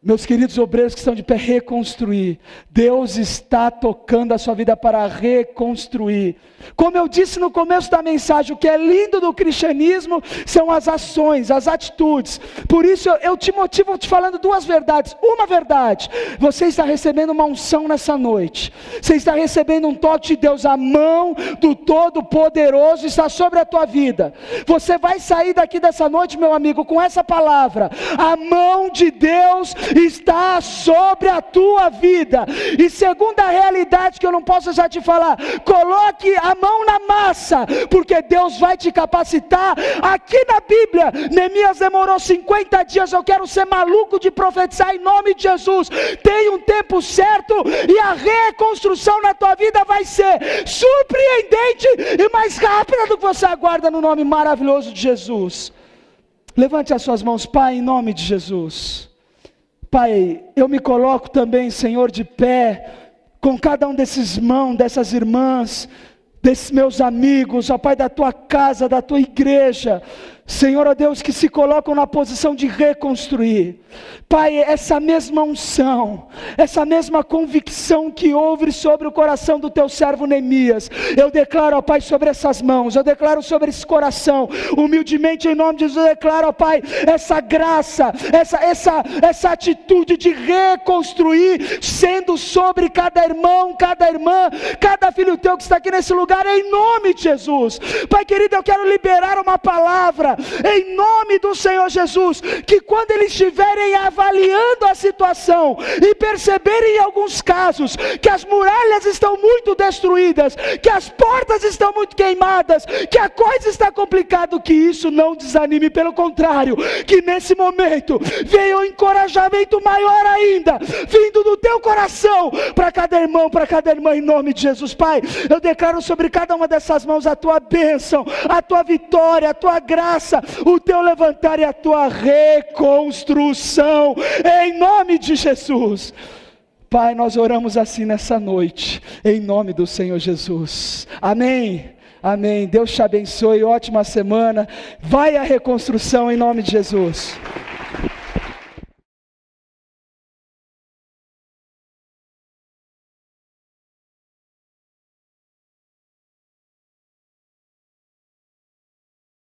meus queridos obreiros que estão de pé, reconstruir. Deus está tocando a sua vida para reconstruir. Como eu disse no começo da mensagem, o que é lindo do cristianismo são as ações, as atitudes. Por isso eu te motivo te falando duas verdades. Uma verdade, você está recebendo uma unção nessa noite. Você está recebendo um toque de Deus, a mão do Todo-Poderoso está sobre a tua vida. Você vai sair daqui dessa noite, meu amigo, com essa palavra. A mão de Deus está sobre a tua vida. E segunda realidade que eu não posso deixar de falar, coloque a mão na massa, porque Deus vai te capacitar. Aqui na Bíblia, Neemias demorou 50 dias, eu quero ser maluco de profetizar em nome de Jesus. Tem um tempo certo e a reconstrução na tua vida vai ser surpreendente e mais rápida do que você aguarda, no nome maravilhoso de Jesus. Levante as suas mãos, Pai, em nome de Jesus. Pai, eu me coloco também, Senhor, de pé, com cada um desses irmãos, dessas irmãs, desses meus amigos, ó Pai, da tua casa, da tua igreja, Senhor, ó Deus, que se colocam na posição de reconstruir. Pai, essa mesma unção, essa mesma convicção que houve sobre o coração do teu servo Neemias, eu declaro, ó Pai, sobre essas mãos, eu declaro sobre esse coração, humildemente em nome de Jesus, eu declaro, ó Pai, essa graça, essa atitude de reconstruir, sendo sobre cada irmão, cada irmã, cada filho teu que está aqui nesse lugar, em nome de Jesus. Pai querido, eu quero liberar uma palavra, em nome do Senhor Jesus, que quando eles estiverem avaliando a situação, e perceberem em alguns casos, que as muralhas estão muito destruídas, que as portas estão muito queimadas, que a coisa está complicada, que isso não desanime, pelo contrário, que nesse momento, venha um encorajamento maior ainda, vindo do teu coração, para cada irmão, para cada irmã, em nome de Jesus. Pai, eu declaro sobre cada uma dessas mãos a tua bênção, a tua vitória, a tua graça, o teu levantar e a tua reconstrução, em nome de Jesus. Pai, nós oramos assim nessa noite, em nome do Senhor Jesus. Amém, amém. Deus te abençoe, ótima semana. Vai à reconstrução em nome de Jesus.